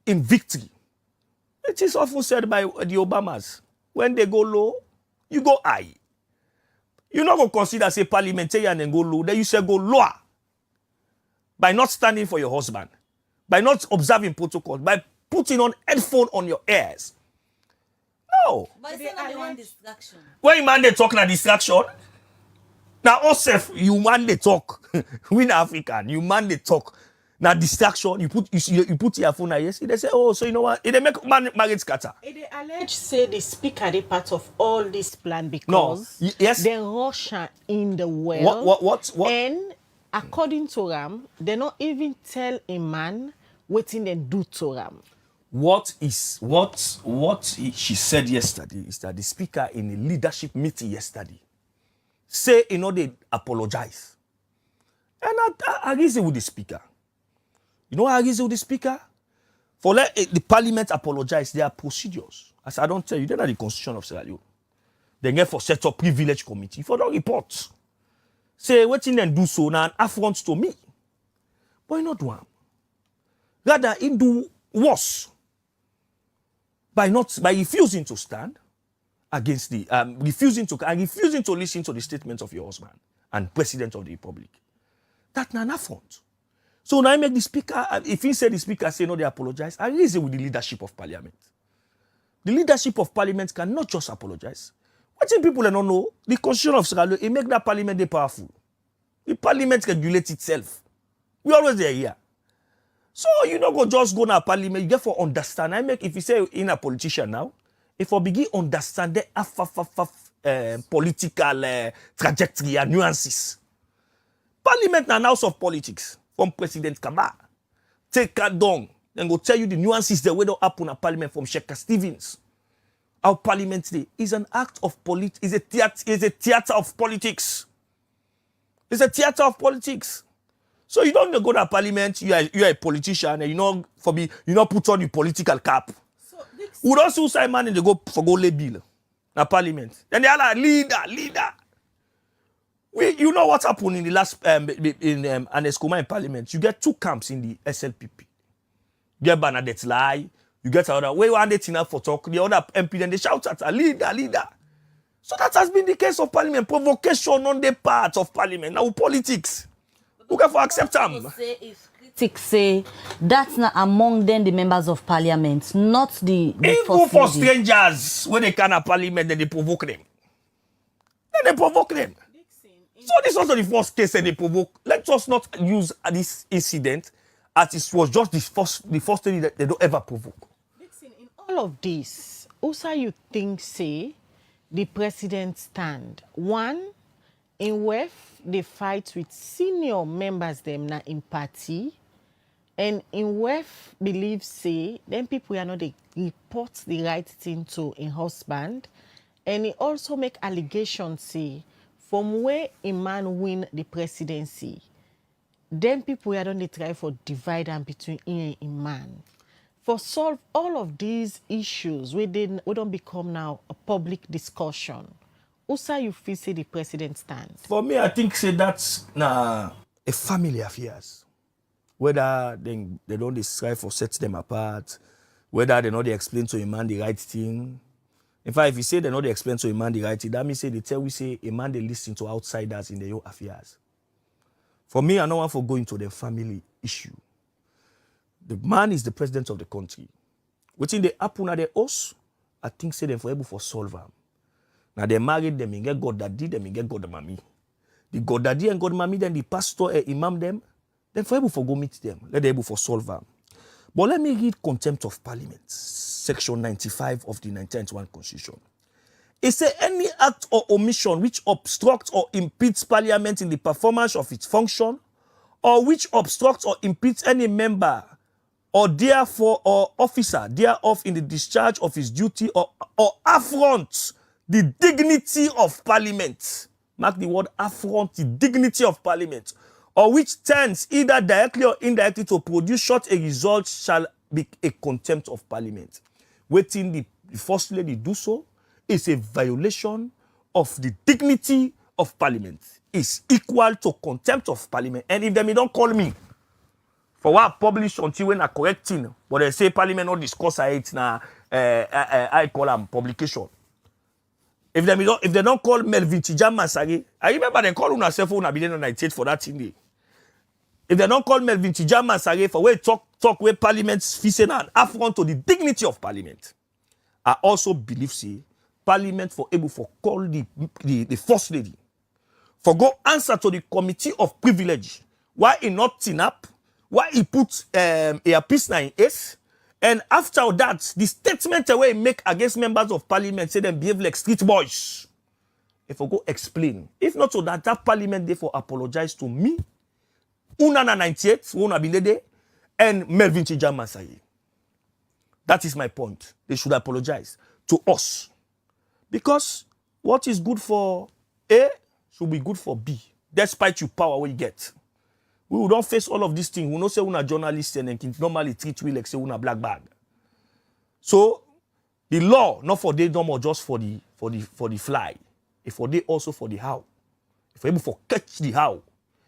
in victory. It is often said by the Obamas, when they go low, you go high. You're not going to consider, say, parliamentarian and go low. Then you say go lower. By not standing for your husband. By not observing protocols. By putting on headphone on your ears. No. But it's not one distraction. When you man they talk na distraction, now also you man they talk. We in African, you man they talk. Now distraction, you put your phone yes. They say, oh, so you know what? They make marriage scatter. They allege say the speaker they part of all this plan because yes. they rush in the well. What? And according to Ram, they not even tell a man what they do to Ram. What she said yesterday is that the speaker in a leadership meeting yesterday say they apologize. And I reason with the speaker. You know how I reason with the speaker? For let the parliament apologize, there are procedures. As I don't tell you, they're not the constitution of Sierra Leone. They get for set up privilege committee for the report. Say what in them do so now an affront to me. But not do one. Rather, it do worse. By refusing to stand against the refusing to listen to the statements of your husband and President of the Republic. That's not an affront. So now I make the speaker, if he said the speaker say no, they apologize, I reason with the leadership of Parliament. The leadership of Parliament cannot just apologize. What if people don't know? The constitution of Sierra Leone, it make that Parliament they powerful. The Parliament regulates itself. We always there here. So you don't go just go to Parliament, you get for understand. If you say in a politician now, if you begin understand the political trajectory and nuances. Parliament na house of politics from President Kaba. Take that down and go tell you the nuances that will happen at Parliament from Sheikh Stevens. Our Parliamentary is an act of is a theater of politics. It's a theater of politics. So you don't go to Parliament, you are a politician, and you not put on your political cap. So would also say man and they go lay bill na Parliament. Then they are like leader. You know what happened in the last an Escoma in Parliament? You get two camps in the SLPP. You get Bernadette Lai, You get another way one day enough for talk. The other MP then they shout at a leader, leader. So that has been the case of Parliament. Provocation on the part of Parliament. Now politics. Who can for accept them? Critics say that's not among them the members of Parliament, not the Even for strangers, when they can at Parliament, then they provoke them. Then they provoke them. So this is also the first case that they provoke. Let us not use this incident as it was just the first thing that they don't ever provoke. Dixon, in all of this, also you think say the president stand one in where they fight with senior members them na in party, and in where believe say then people are not they report the right thing to in husband, and he also make allegations say from where a man win the presidency, then people are don't they try for divide and between him and a man. For solve all of these issues, we don't become now a public discussion. Also, you feel say the president stands? For me, I think say that's a family affairs. Whether they don't strive for set them apart, whether they know they explain to a man the right thing. In fact, if you say they know they explain to a man the right thing, that means say they tell we say a man they listen to outsiders in their own affairs. For me, I don't want to go into the family issue. The man is the president of the country. Within the happen at the house, I think say them for able for solve them. Now they married them, get God daddy, them get God mommy. The God daddy and God mommy, then the pastor and imam them, then for able for go meet them. Let them able for solve them. But let me read Contempt of Parliament, section 95 of the 1991 Constitution. It says any act or omission which obstructs or impedes Parliament in the performance of its function, or which obstructs or impedes any member or therefore or officer thereof in the discharge of his duty or affronts the dignity of Parliament. Mark the word affront the dignity of Parliament. Or which tends either directly or indirectly to produce such a result shall be a contempt of Parliament. Waiting the First Lady do so is a violation of the dignity of Parliament. It's equal to contempt of Parliament. And if they don't call me for what I publish until when I correcting, but they say Parliament not discuss it now, I call them publication. If they don't call Melvin Tijam Masari, I remember they call una cell phone I be on 98 for that thing. If they don't call Melvin Tijam Masari for where talk where Parliament's facing an affront to the dignity of Parliament. I also believe say Parliament for able for call the First Lady for go answer to the Committee of Privilege. Why he not tin up? Why he put a piece 9S? And after that, the statement away make against members of Parliament say them behave like street boys. If I go explain, if not so that Parliament therefore apologize to me, Unana 98, Una Bilede, and Melvin Tijam Masai. That is my point. They should apologize to us. Because what is good for A should be good for B, despite your power we get. We will not face all of these things. We don't say we're journalists and can normally treat we like say we're black bag. So the law, not for they no more just for the fly. If for they also for the how. If we're able for catch the how.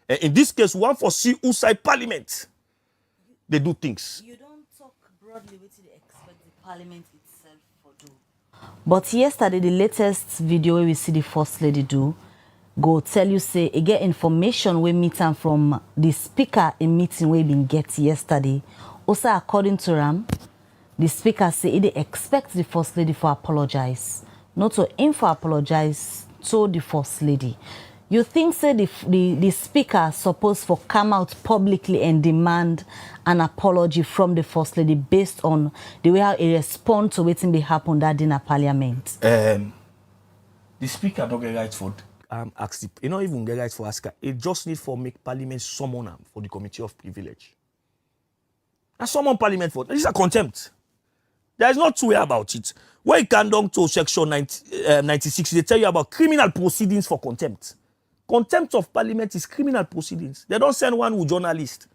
And in this case, one for see who side Parliament. They do things. You don't talk broadly what they expect the Parliament itself for do. But yesterday, the latest video we see the First Lady do, go tell you say e get information we meet am from the speaker in meeting we been get yesterday. Also according to Ram, the speaker say they expect the First Lady for apologize, not to him for apologize to the First Lady. You think say the speaker supposed for come out publicly and demand an apology from the First Lady based on the way how he respond to waiting be happen that in a Parliament? The speaker don't get right for ask the, you not even get right for ask her. It just need for make Parliament summon him for the Committee of Privilege. And summon Parliament for this is a contempt. There is not two way about it. When you can down to section 96, they tell you about criminal proceedings for contempt. Contempt of Parliament is criminal proceedings. They don't send one who journalist.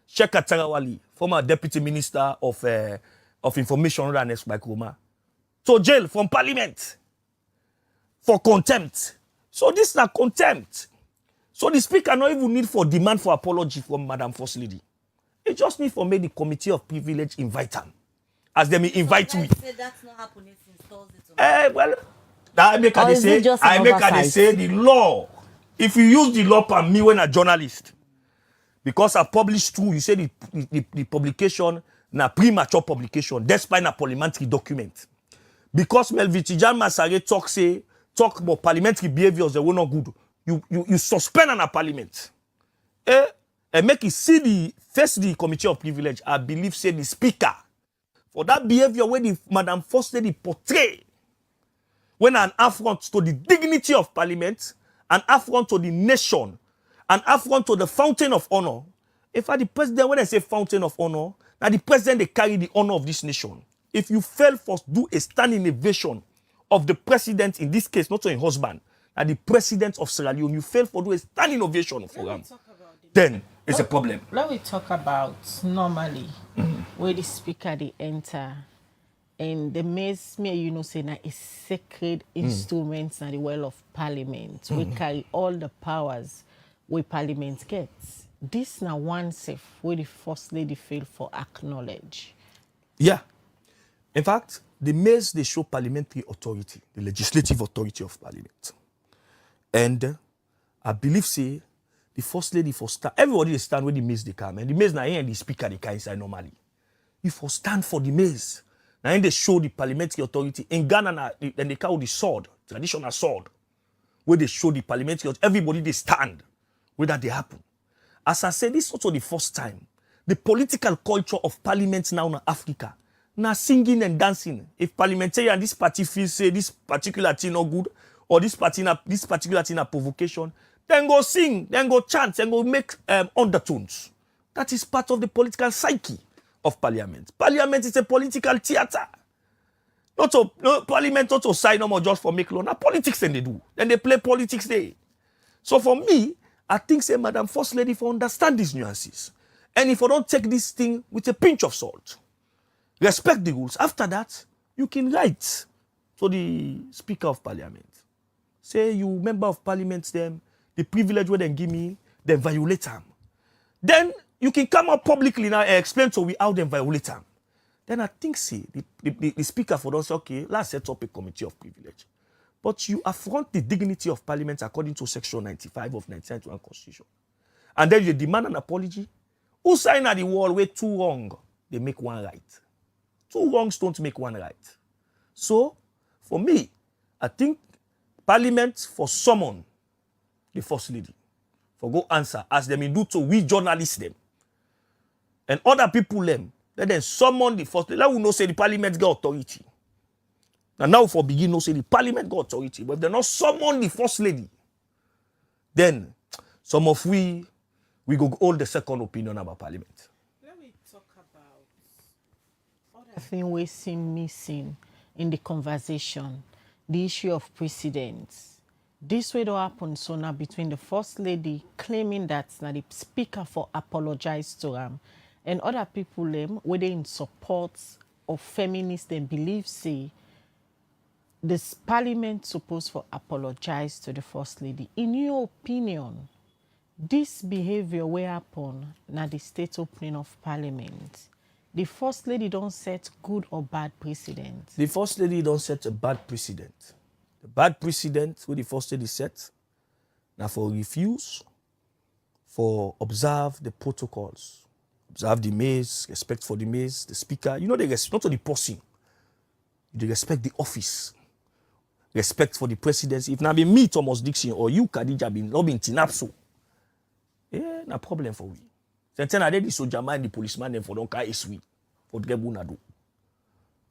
Sheka Tarawali, former Deputy Minister of Information and Microma, to jail from Parliament for contempt. So this is a contempt. So the speaker not even need for demand for apology from Madam First Lady. It just need for make the Committee of Privilege invite him. as them invite me. Say that's not happening since Thursday. Well, that I make Or her is it just an oversight? say the law. If you use the law for me when a journalist, because I published through, you say the publication na premature publication, despite a parliamentary document. Because Melvitijan Masare talk about parliamentary behaviors that were not good. You suspend an parliament. And make it see the committee of privilege, I believe say the speaker. For that behavior where the Madam First Lady portray when an affront to the dignity of parliament, an affront to the nation, an affront to the fountain of honor. In fact, the president, when I say fountain of honor, now the president, they carry the honor of this nation. If you fail for do a standing ovation of the president, in this case, not only husband, and the president of Sierra Leone, you fail for do a standing ovation for him, then it's a problem. Let me talk about normally where the speaker they enter and the maze say that is sacred instruments na the well of parliament. We carry all the powers where parliament gets. This now one safe where the first lady fail for acknowledge. Yeah. In fact, the maze they show parliamentary authority, the legislative authority of parliament. And I believe say the first lady for stand, everybody they stand where the maze they come, and the maze now and the speaker they can inside normally. You for stand for the maze. Now they show the parliamentary authority. In Ghana, then they call the sword, traditional sword, where they show the parliamentary authority. Everybody they stand where that they happen. As I said, this is also the first time the political culture of parliament now in Africa, now singing and dancing. If parliamentary and this party feels say this particular thing not good, or this particular thing a provocation, then go sing, then go chant, then go make undertones. That is part of the political psyche of parliament. Parliament is a political theater. No parliament not to sign no more just for make law. Now politics then they do. Then they play politics there. So for me, I think say Madam First Lady for understand these nuances. And if I don't take this thing with a pinch of salt, respect the rules. After that, you can write to the Speaker of Parliament. Say you member of Parliament them, the privilege where they give me, they violate them. Then you can come out publicly now and explain to we how they violate them. Then I think see the Speaker for us, okay, let's set up a committee of privilege. But you affront the dignity of Parliament according to Section 95 of 1991 Constitution. And then you demand an apology. Who sign at the wall where two wrong, they make one right. Two wrongs don't make one right. So, for me, I think Parliament for summon the First Lady, for go answer, as them do to we journalists them. And other people them, let them summon the First Lady. Let we know say the Parliament got authority. And now for begin, no say the Parliament got authority. But if they not summon the First Lady, then some of we go hold the second opinion about Parliament. Let me talk about other thing we seem missing in the conversation, the issue of precedents. This way to happen so now between the First Lady claiming that now the Speaker for apologize to them and other people them whether in support of feminists and believe say this Parliament supposed to apologize to the First Lady. In your opinion, this behavior will happen na the state opening of Parliament. The First Lady don't set good or bad precedent. The First Lady don't set a bad precedent. The bad precedent where the First Lady set, now for refuse, for observe the protocols, observe the maze, respect for the maze, the speaker. You know they respect not to the person, they respect the office. Respect for the presidency. If now be me, Thomas Dixon, or you, Khadija, not being tinapso, no problem for we. Then I did the soldier man, the policeman, then for don't carry SW, for get bunado,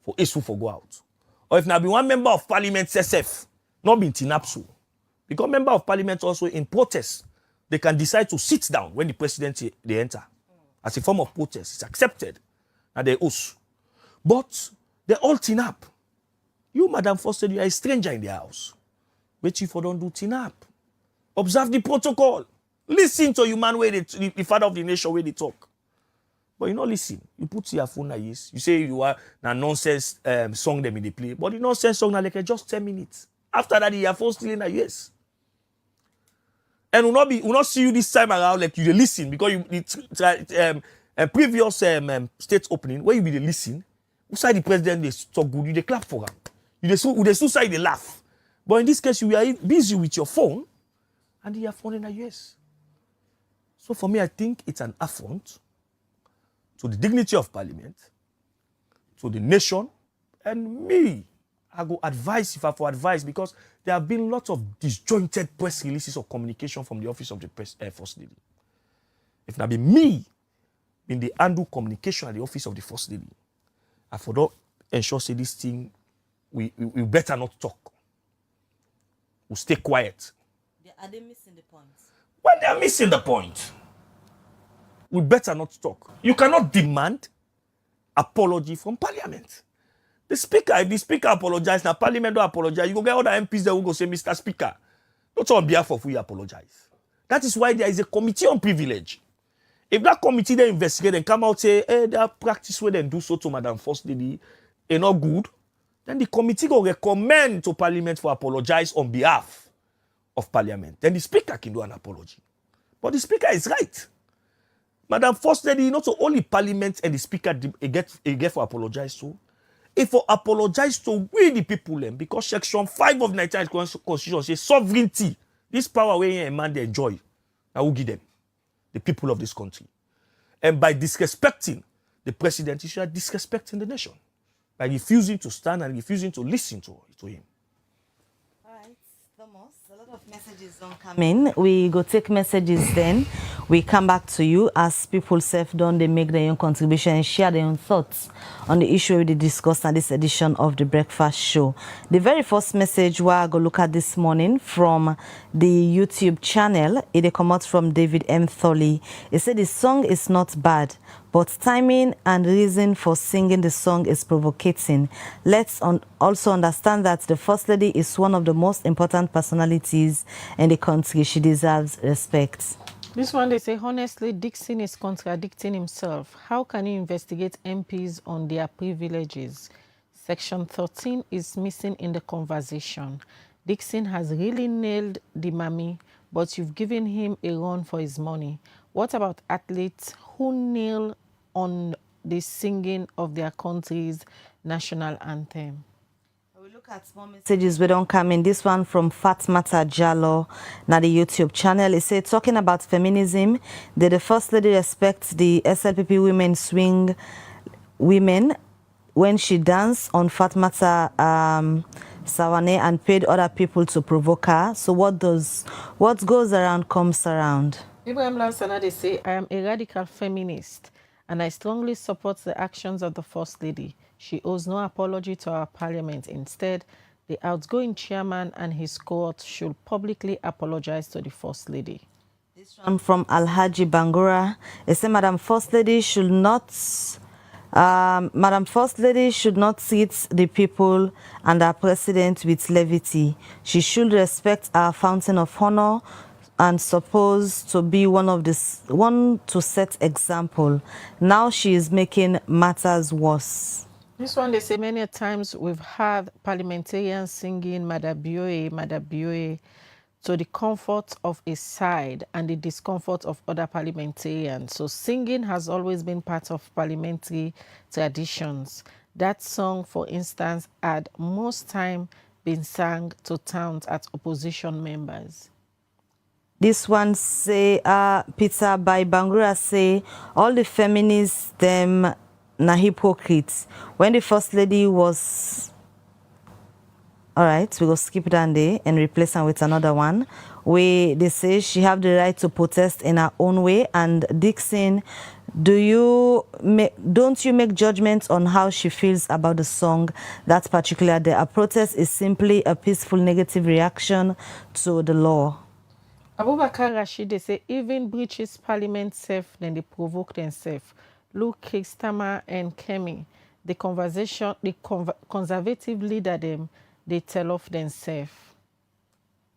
for SW for go out. Or if now be one member of Parliament, SF, not being tinapso, because member of Parliament also in protest, they can decide to sit down when the president they enter, as a form of protest. It's accepted, and they us. But they all tin up. You, Madam First Lady, you are a stranger in the house. Wait if you don't do tin up. Observe the protocol. Listen to you, man, where the father of the nation, where they talk. But you not listen. You put your phone like this. You say you are a nonsense song them in the play. But the nonsense song now like just 10 minutes. After that, you are forced to in a yes. And will not see you this time around like you listen because you previous state opening where you be the listen. Outside the president, they talk good, you they clap for him. You they suicide, they laugh. But in this case, you are busy with your phone, and you have phone in the US. So for me, I think it's an affront to the dignity of Parliament, to the nation, and me. I go advise if I for advice, because there have been lots of disjointed press releases or communication from the office of the First Lady. If not be me, in the handle communication at the office of the First Lady, I for don't ensure say this thing, we better not talk. We'll stay quiet. Are they missing the point? Well, they are missing the point. We better not talk. You cannot demand apology from Parliament. If the Speaker apologize, now Parliament don't apologize, you go get other MPs that will go say, Mr. Speaker, not on behalf of we apologize. That is why there is a committee on privilege. If that committee they investigate and come out say, hey, that practice where they do so to Madam First Lady is not good, then the committee will recommend to Parliament for apologize on behalf of Parliament. Then the Speaker can do an apology. But the Speaker is right. Madam First Lady, not only Parliament and the Speaker get for apologize to, if for apologize to we the people them, because Section 5 of Nigerian Constitution says sovereignty, this power where a man they enjoy, I will give them, the people of this country. And by disrespecting the president, you are disrespecting the nation. By refusing to stand and refusing to listen to him. All right, Thomas, a lot of messages don't come in. We go take messages then. We come back to you as people self-done, they make their own contribution and share their own thoughts on the issue we discussed at this edition of the Breakfast Show. The very first message we are going to look at this morning from the YouTube channel, it come out from David M. Thorley. He said the song is not bad, but timing and reason for singing the song is provocating. Let's also understand that the First Lady is one of the most important personalities in the country. She deserves respect. This one, they say, honestly, Dixon is contradicting himself. How can you investigate MPs on their privileges? Section 13 is missing in the conversation. Dixon has really nailed the mammy, but you've given him a run for his money. What about athletes who kneel on the singing of their country's national anthem? We look at more messages we don't come in. This one from Fatima Bio, now the YouTube channel. It says, talking about feminism, did the First Lady respect the SLPP women swing women when she danced on Fatima Sawane and paid other people to provoke her? So what goes around comes around. Ibrahim Lansana, they say, I am a radical feminist and I strongly support the actions of the First Lady. She owes no apology to our Parliament. Instead, the outgoing chairman and his cohort should publicly apologize to the First Lady. This one from Alhaji Bangura. It says, Madam First Lady should not treat the people and our president with levity. She should respect our fountain of honor and supposed to be one to set example. Now she is making matters worse. This one, they say, many times we've had parliamentarians singing Maada Bio to the comfort of a side and the discomfort of other parliamentarians. So singing has always been part of parliamentary traditions. That song, for instance, had most time been sung to taunt at opposition members. This one say, Peter by Bangura say, all the feminists, them na hypocrites. When the First Lady was... All right, we go skip that day and replace her with another one. They say she have the right to protest in her own way. And Dixon, don't you make judgments on how she feels about the song that particular day? A protest is simply a peaceful negative reaction to the law. Abubakar Rashid, they say, even breaches Parliament safe, then they provoke themselves. Luke Kistama and Kemi, the conservative leader them, they tell off themselves.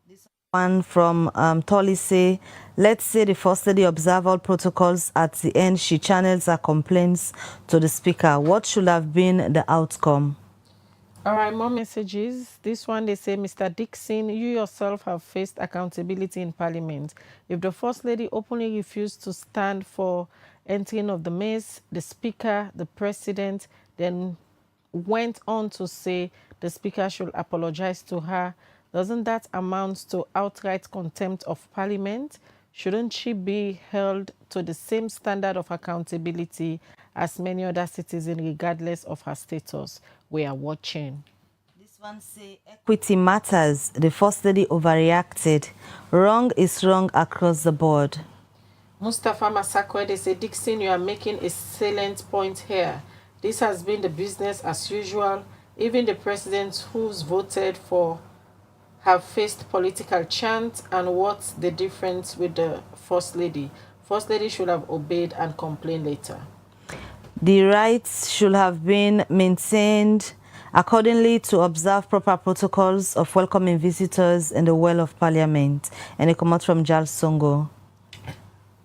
This one from Tolly say, let's say the First Lady observe all protocols. At the end, she channels her complaints to the Speaker. What should have been the outcome? All right, more messages. This one, they say, Mr. Dixon, you yourself have faced accountability in Parliament. If the First Lady openly refused to stand for entering of the mace, the Speaker, the President, then went on to say the Speaker should apologize to her. Doesn't that amount to outright contempt of Parliament? Shouldn't she be held to the same standard of accountability as many other citizens, regardless of her status? We are watching. This one say equity matters. The First Lady overreacted. Wrong is wrong across the board. Mustafa Masakwede say, Dixon, you are making a salient point here. This has been the business as usual. Even the presidents who's voted for have faced political chant. And what's the difference with the First Lady? First Lady should have obeyed and complained later. The rights should have been maintained accordingly to observe proper protocols of welcoming visitors in the well of Parliament. And they come out from Jal Songo.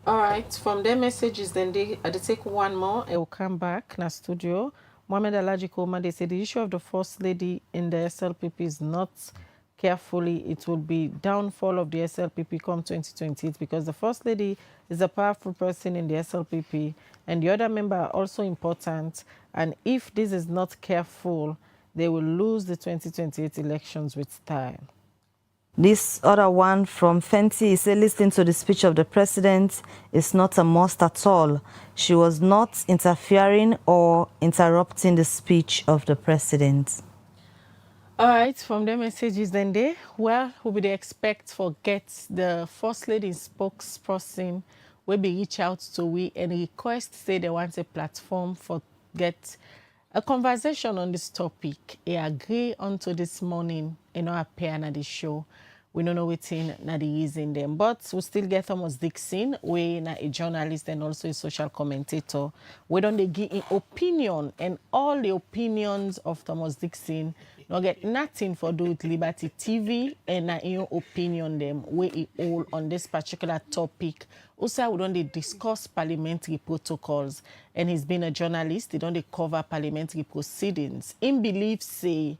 All right, from their messages, then they take one more. I will come back in the studio. Mohamed Alaji Koma, they say the issue of the First Lady in the SLPP is not carefully. It will be downfall of the SLPP come 2028 because the First Lady is a powerful person in the SLPP and the other member are also important. And if this is not careful, they will lose the 2028 elections with style. This other one from Fenty is listening to the speech of the president is not a must at all. She was not interfering or interrupting the speech of the president. All right, from the messages then they, well, who would they expect for get the First Lady spokesperson will be reach out to we and request say they want a platform for get a conversation on this topic. They agree onto this morning and not appear on the show. We don't know what's in the reason them, but we still get Thomas Dixon, we a journalist and also a social commentator. We don't give an opinion, and all the opinions of Thomas Dixon not get nothing for do with Liberty TV and in opinion them we all on this particular topic. Also, we don't discuss parliamentary protocols, and he's been a journalist. He don't cover parliamentary proceedings. In belief say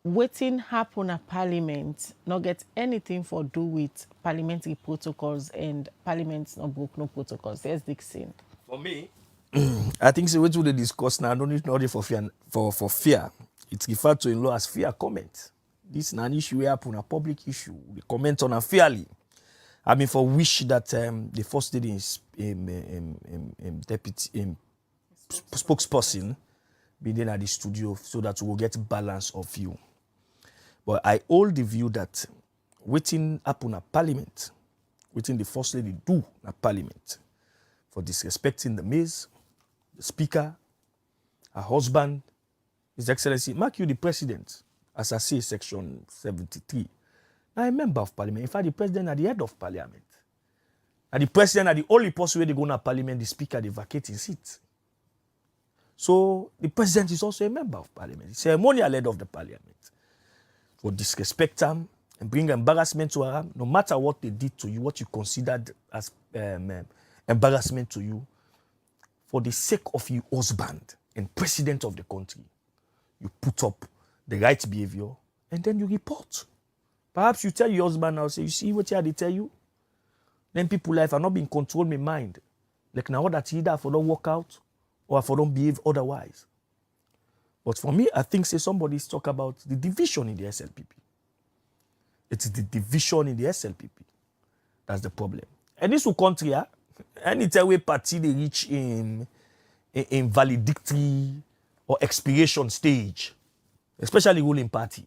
waiting happen at Parliament not get anything for do with parliamentary protocols and Parliament's not broke no protocols. Yes, Dixon. For me, I think the way to the discuss now, I don't need not for fear. For fear, it's referred to in law as fear comment. This is an issue where happen a public issue. We comment on fairly. I mean, for wish that the First Lady deputy spokesperson be there at the studio so that we will get balance of view. But I hold the view that waiting happen at Parliament, waiting the First Lady do at Parliament for disrespecting the Mays, the Speaker, her husband, His Excellency, mark you the President, as I say, Section 73. Now, a member of Parliament, in fact, the President at the head of Parliament. And the President are the only person where they go to Parliament, the Speaker, they vacate his seat. So, the President is also a member of Parliament, the ceremonial head of the Parliament. For disrespect them and bring embarrassment to her, no matter what they did to you, what you considered as embarrassment to you, for the sake of your husband and president of the country, you put up the right behavior and then you report. Perhaps you tell your husband now, say, you see what they tell you? Then people life are not being controlled my mind. Like now that either for don't work out or for don't behave otherwise. But for me, I think say somebody's talk about the division in the SLPP. It's the division in the SLPP. That's the problem. And this will country, anytime we party they reach in valedictory or expiration stage, especially ruling party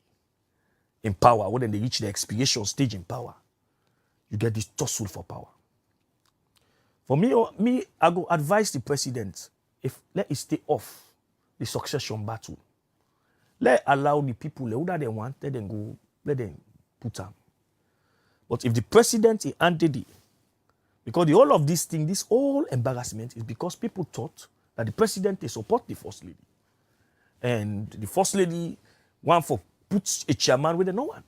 in power, when they reach the expiration stage in power, you get this tussle for power. For me, I go advise the president, if let it stay off the succession battle. Let allow the people who they want, let them go, let them put them. But if the president is anti, because the whole of this thing, this whole embarrassment is because people thought that the president they support the First Lady. And the First Lady want for put a chairman where they don't want.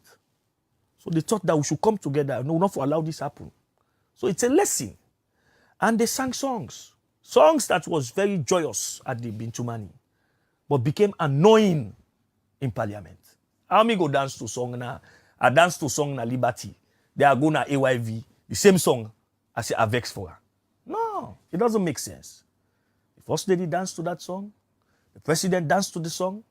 So they thought that we should come together, no, not for allow this happen. So it's a lesson. And they sang songs. Songs that was very joyous at the Bintumani, but became annoying in Parliament. How me go dance to song now? I dance to song na Liberty. They are going to AYV, the same song as a Vex for her. No, it doesn't make sense. The First Lady danced to that song. The president danced to the song.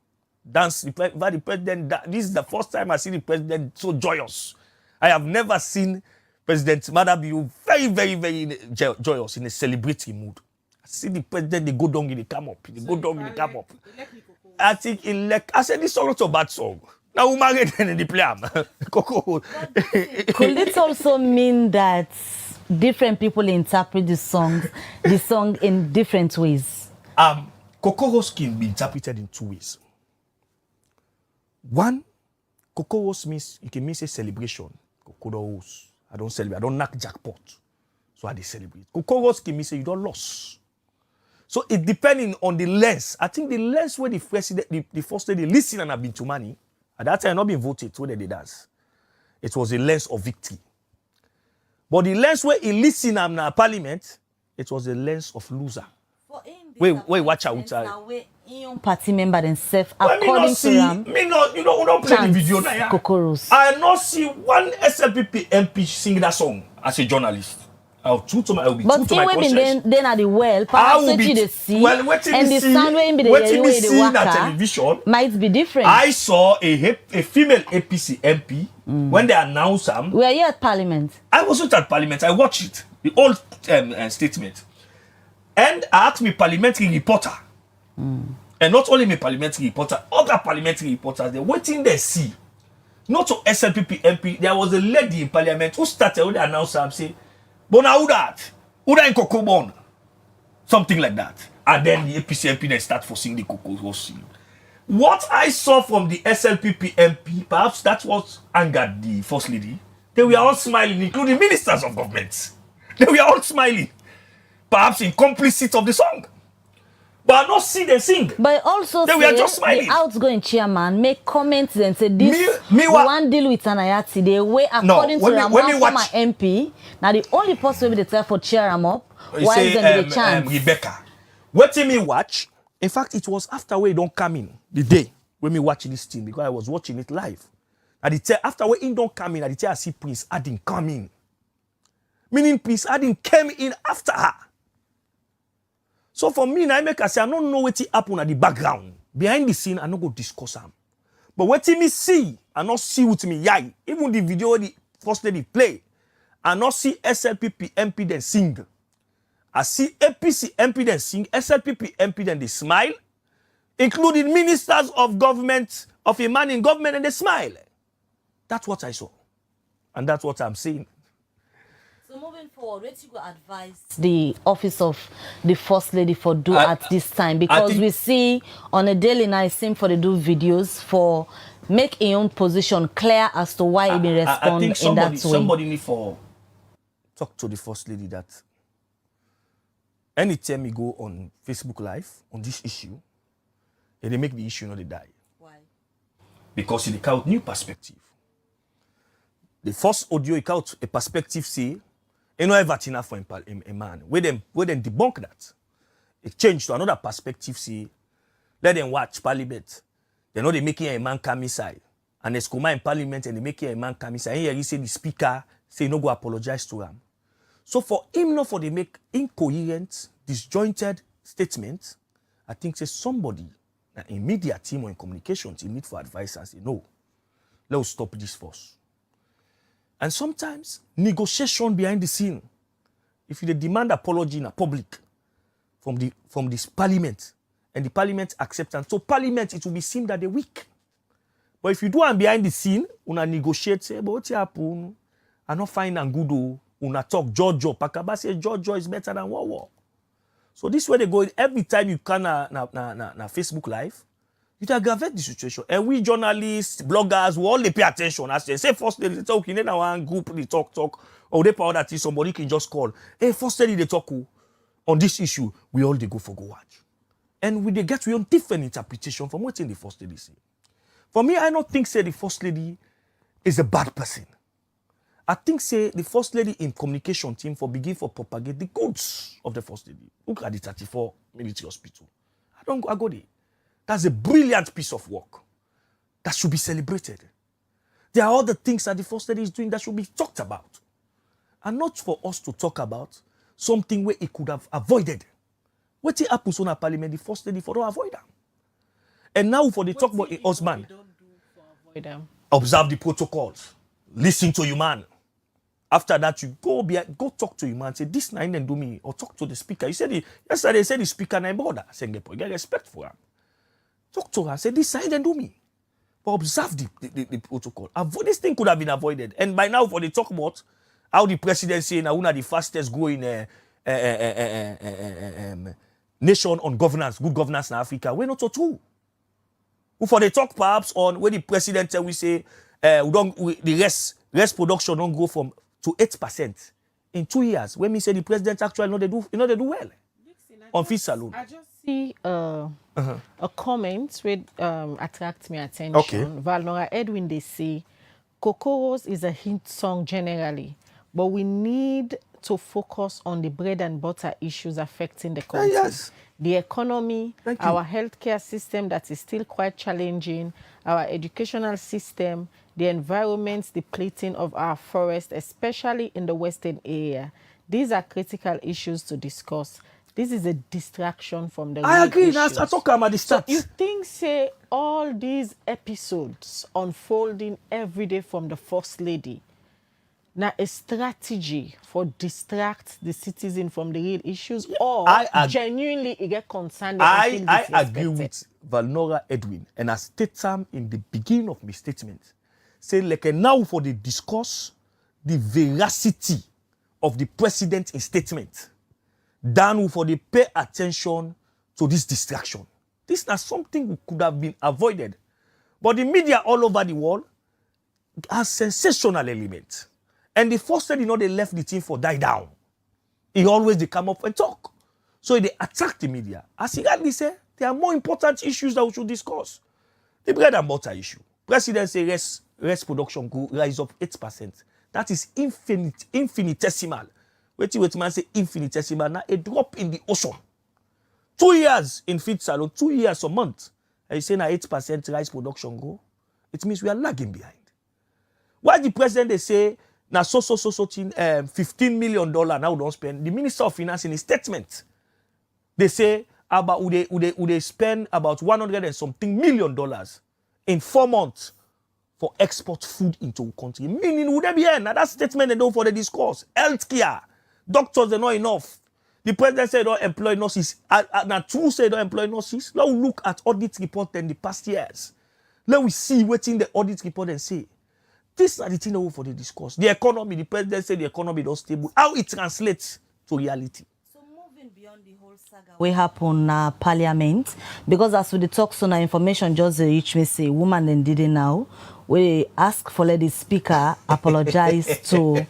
The president, this is the first time I see the president so joyous. I have never seen President Maada Bio very, very, very joyous, in a celebratory mood. I see the president, they go down, they come up. They go down, they come up. I think I said, this song is not a bad song. Now we married and they play. Could it also mean that different people interpret the song in different ways? Kokoros can be interpreted in 2 ways. One, Kokoros means, it can mean a celebration. Kokoros. I don't celebrate. I don't knock jackpot. So I dey celebrate. Kokoros can mean say you don't lose. So it depending on the lens. I think the lens where the president, the first lady listen and have been to money. At that time, not been voted where they dance. It was a lens of victory. But the lens where he listen and na parliament, it was a lens of loser. Wait, watch out. Party member themselves, according to them. You don't play the video now. Kokoros. I not see one SLPP MP sing that song as a journalist. I'll be true to my conscience. Then at the well, perhaps what you see, and the sound way the television might be different. I saw a female APC MP when they announced them. Were you at Parliament? I wasn't at Parliament. I watched it, the old statement, and I asked me parliamentary reporter, and not only me parliamentary reporter, other parliamentary reporters, they're waiting they see. Not to SLPP MP, there was a lady in Parliament who started with the announcer and say, Bona who that? Who that in Kokobon? Something like that. And then the APC MP then start forcing the Kokos. What I saw from the SLPP MP, perhaps that was angered the First Lady. They were all smiling, including ministers of government. They were all smiling. Perhaps in complicit of the song. But I not see them sing. But also they were just smiling. The outgoing chairman make comments and say this one deal with Anayati. The way according to my MP, now the only possible they tell for cheer him up. Why is there the chance? Rebecca, what me watch? In fact, it was after we don't come in the day when me watch this thing because I was watching it live. And after we don't come in, I see Prince Adin come in. Meaning Prince Adin came in after her. So for me, I make I say I don't know what happened at the background. Behind the scene, I don't go discuss them. But what me see, I not see what me yai. Even the video the First Lady play, I not see SLPP MP then sing. I see APC MP then sing, SLPP MP then they smile, including ministers of government, of a man in government, and they smile. That's what I saw. And that's what I'm saying. So moving forward, what you go advise the office of the First Lady for do at this time? Because we see on a daily night, same for the do videos for make a own position clear as to why he been respond in that way. Somebody need for talk to the First Lady that anytime we go on Facebook Live on this issue, and they make the issue not they die. Why? Because it count new perspective. The first audio it count a perspective say. You know everything for a man. We then debunk that. It changed to another perspective. See, let them watch Parliament. They know they making a man come inside, and they come in Parliament and they making a man come inside. And here he say the speaker say no go apologize to him. So for him not for they make incoherent, disjointed statements, I think say somebody in media team or in communication team need for advice and say no, let's stop this first. And sometimes, negotiation behind the scene. If you demand apology in a public from this parliament, and the parliament acceptance, so parliament, it will be seen that they're weak. But if you do one behind the scene, una negotiate, say, but what happen? I not find and good, una talk Jojo. Pakaba say Jojo is better than war. So this way they go, every time you can na Facebook Live, you aggravate the situation. And we journalists, bloggers, we all they pay attention. As they say, First Lady, they talk in one group, they talk, or they power that somebody can just call. Hey, First Lady, they talk on this issue. We all they go for go watch. And they get real different interpretation from what the First Lady say. For me, I don't think say the First Lady is a bad person. I think say the First Lady in communication team for begin for propagate the goods of the First Lady. Look at the 34 military hospital. I go there. That's a brilliant piece of work that should be celebrated. There are other things that the First Lady is doing that should be talked about. And not for us to talk about something where it could have avoided. What happens on a parliament, the First Lady for don't avoid them. And now for the talk about a husband, observe the protocols, listen to your man. After that, you go talk to your man, say, this nine and do me, or talk to the speaker. You said yesterday, said the speaker na brother. Say, get respect for him. Talk to her, say, this nine and do me. But observe the protocol. This thing could have been avoided. And by now, for the talk about how the presidency now one of the fastest growing nation on governance, good governance in Africa, we're not so true. For the talk perhaps on where the president we say the rest production don't go from to 8% in 2 years. When we say the president actually know they do well Dixon, on fees salon. I just see a comment which attract my attention. Okay. Valnora Edwin, they say, Kokoros is a hit song generally, but we need to focus on the bread and butter issues affecting the country. Yes. The economy, Thank you. our healthcare system that is still quite challenging, our educational system, the environment depleting of our forests, especially in the western area. These are critical issues to discuss. This is a distraction from the I real agree. issues. I talk about the So stats. you think, say, all these episodes unfolding every day from the First Lady, now a strategy for distract the citizen from the real issues, or genuinely it get concerned? I agree with Valnora Edwin, and I state them in the beginning of my statement. Say like now for the discuss the veracity of the president in statement, than for the pay attention to this distraction. This is not something could have been avoided, but the media all over the world has sensational elements. And the First Lady, they left the thing for die down. He always they come up and talk. So they attack the media. As he rightly said, there are more important issues that we should discuss. The bread and butter issue. President say rest production go rise up 8%. That is infinitesimal. Wait, man say infinitesimal. Now a drop in the ocean. 2 years in feed salon, 2 years a month. And you say now 8% rice production go. It means we are lagging behind. Why the president they say now $15 million now don't spend? The Minister of Finance in his statement, they say about would they spend about $100 and something million in 4 months for export food into a country. Meaning would they be here? Now that statement they don't for the discourse. Healthcare, doctors are not enough. The president said don't employ nurses. Now true say don't employ nurses. Let us look at audit report in the past years. Let we see what's in the audit report and say. This is the thing for the discourse. The economy, the president said the economy is stable. How it translates to reality. So moving beyond the whole saga, we happen Parliament, because as we talk so now information just reach me say woman and did it now. We ask for let the speaker apologize to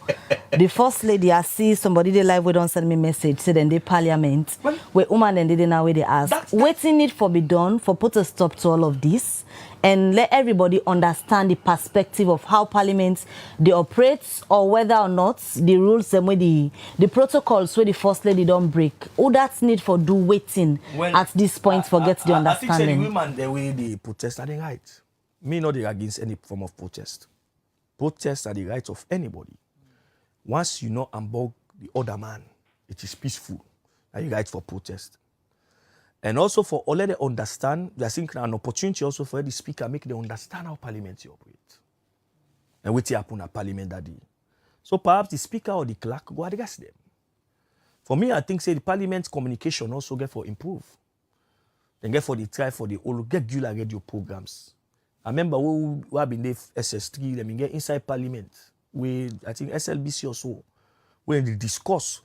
the First Lady. I see somebody they live we don't send me message say then they Parliament. Where woman and did it now where they ask waiting need for be done for put a stop to all of this. And let everybody understand the perspective of how Parliament they operates, or whether or not the rules and where the protocols where the First Lady don't break. All that's need for do waiting at this point forget the understanding. I think the women the way they protest are the right. Me not against any form of protest. Protests are the right of anybody. Once you know ambog the other man, it is peaceful. Are you right for protest? And also for all they understand, I think an opportunity also for the speaker make them understand how parliamentary operates. And what happen at parliament that day. So perhaps the speaker or the clerk go address them. For me, I think say the parliament communication also get for improve. Then get for the try for the all regular radio programs. I remember we have been there SS3, let me get inside parliament. We I think SLBC or so, when they discuss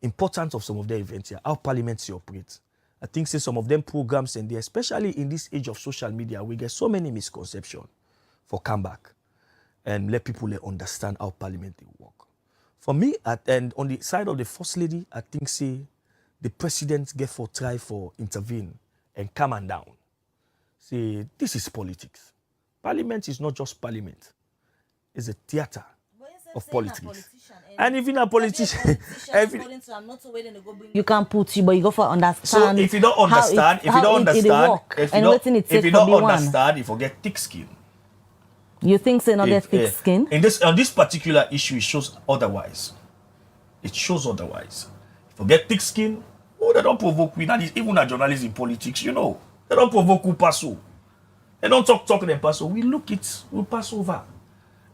importance of some of their events here, how parliaments operate. I think say some of them programs and they, especially in this age of social media, we get so many misconceptions for comeback and let people understand how parliamentary work. For me, and on the side of the First Lady, I think say the president get for try for intervene and calm and down. Say this is politics. Parliament is not just parliament. It's a theater of politics. And if you're not a politician, you can put you, but you go for understand. So if you don't understand, you forget thick skin. You think so not thick skin? On this particular issue, it shows otherwise. It shows otherwise. Forget thick skin. Oh, they don't provoke. That is even a journalist in politics, you know. They don't provoke who pass who. They don't talk them pass. So we look it, we pass over.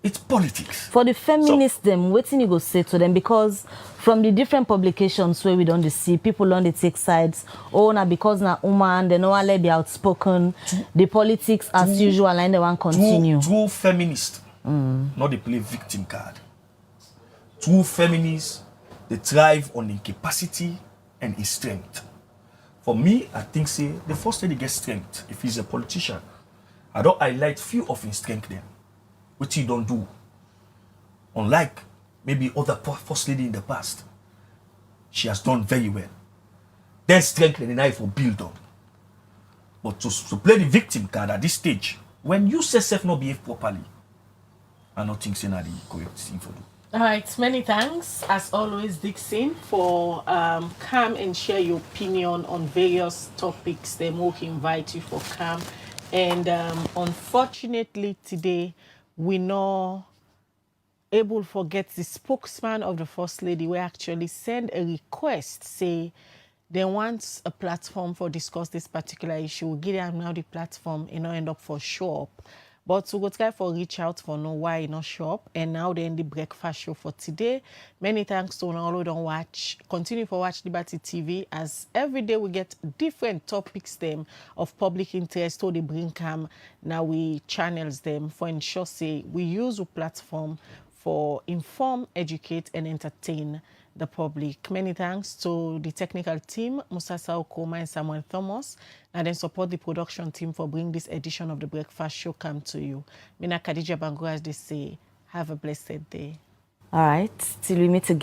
It's politics. For the feminists, them, what you go say to them? Because from the different publications where we don't see, people don't take sides. Oh, now because na woman, they know let be outspoken. The politics as usual, and they want continue. True feminists, not they play victim card. True feminists, they thrive on incapacity and in strength. For me, I think say the first lady gets strength if he's a politician. I don't highlight few of his strength there, which he don't do. Unlike maybe other first lady in the past, she has done very well. Then strength and eye for build up. But to play the victim card at this stage, when you say self not behave properly, I don't think it's the correct thing for you. All right, many thanks, as always, Dixon, for come and share your opinion on various topics. They will invite you for come. And unfortunately, today, we're not able to forget the spokesman of the First Lady. We actually send a request, say they want a platform for discuss this particular issue. We'll give them now the platform, end up for show up. But we go try for reach out for know why you not show up. And now they end the breakfast show for today. Many thanks to all who don't watch. Continue for watch Liberty TV, as every day we get different topics them of public interest. So they bring come now we channels them for ensure say we use a platform for inform, educate, and entertain the public. Many thanks to the technical team, Musa Saokoma and Samuel Thomas, and then support the production team for bringing this edition of the Breakfast Show come to you. Mina Khadija Bango, as they say, have a blessed day. All right, till we meet again.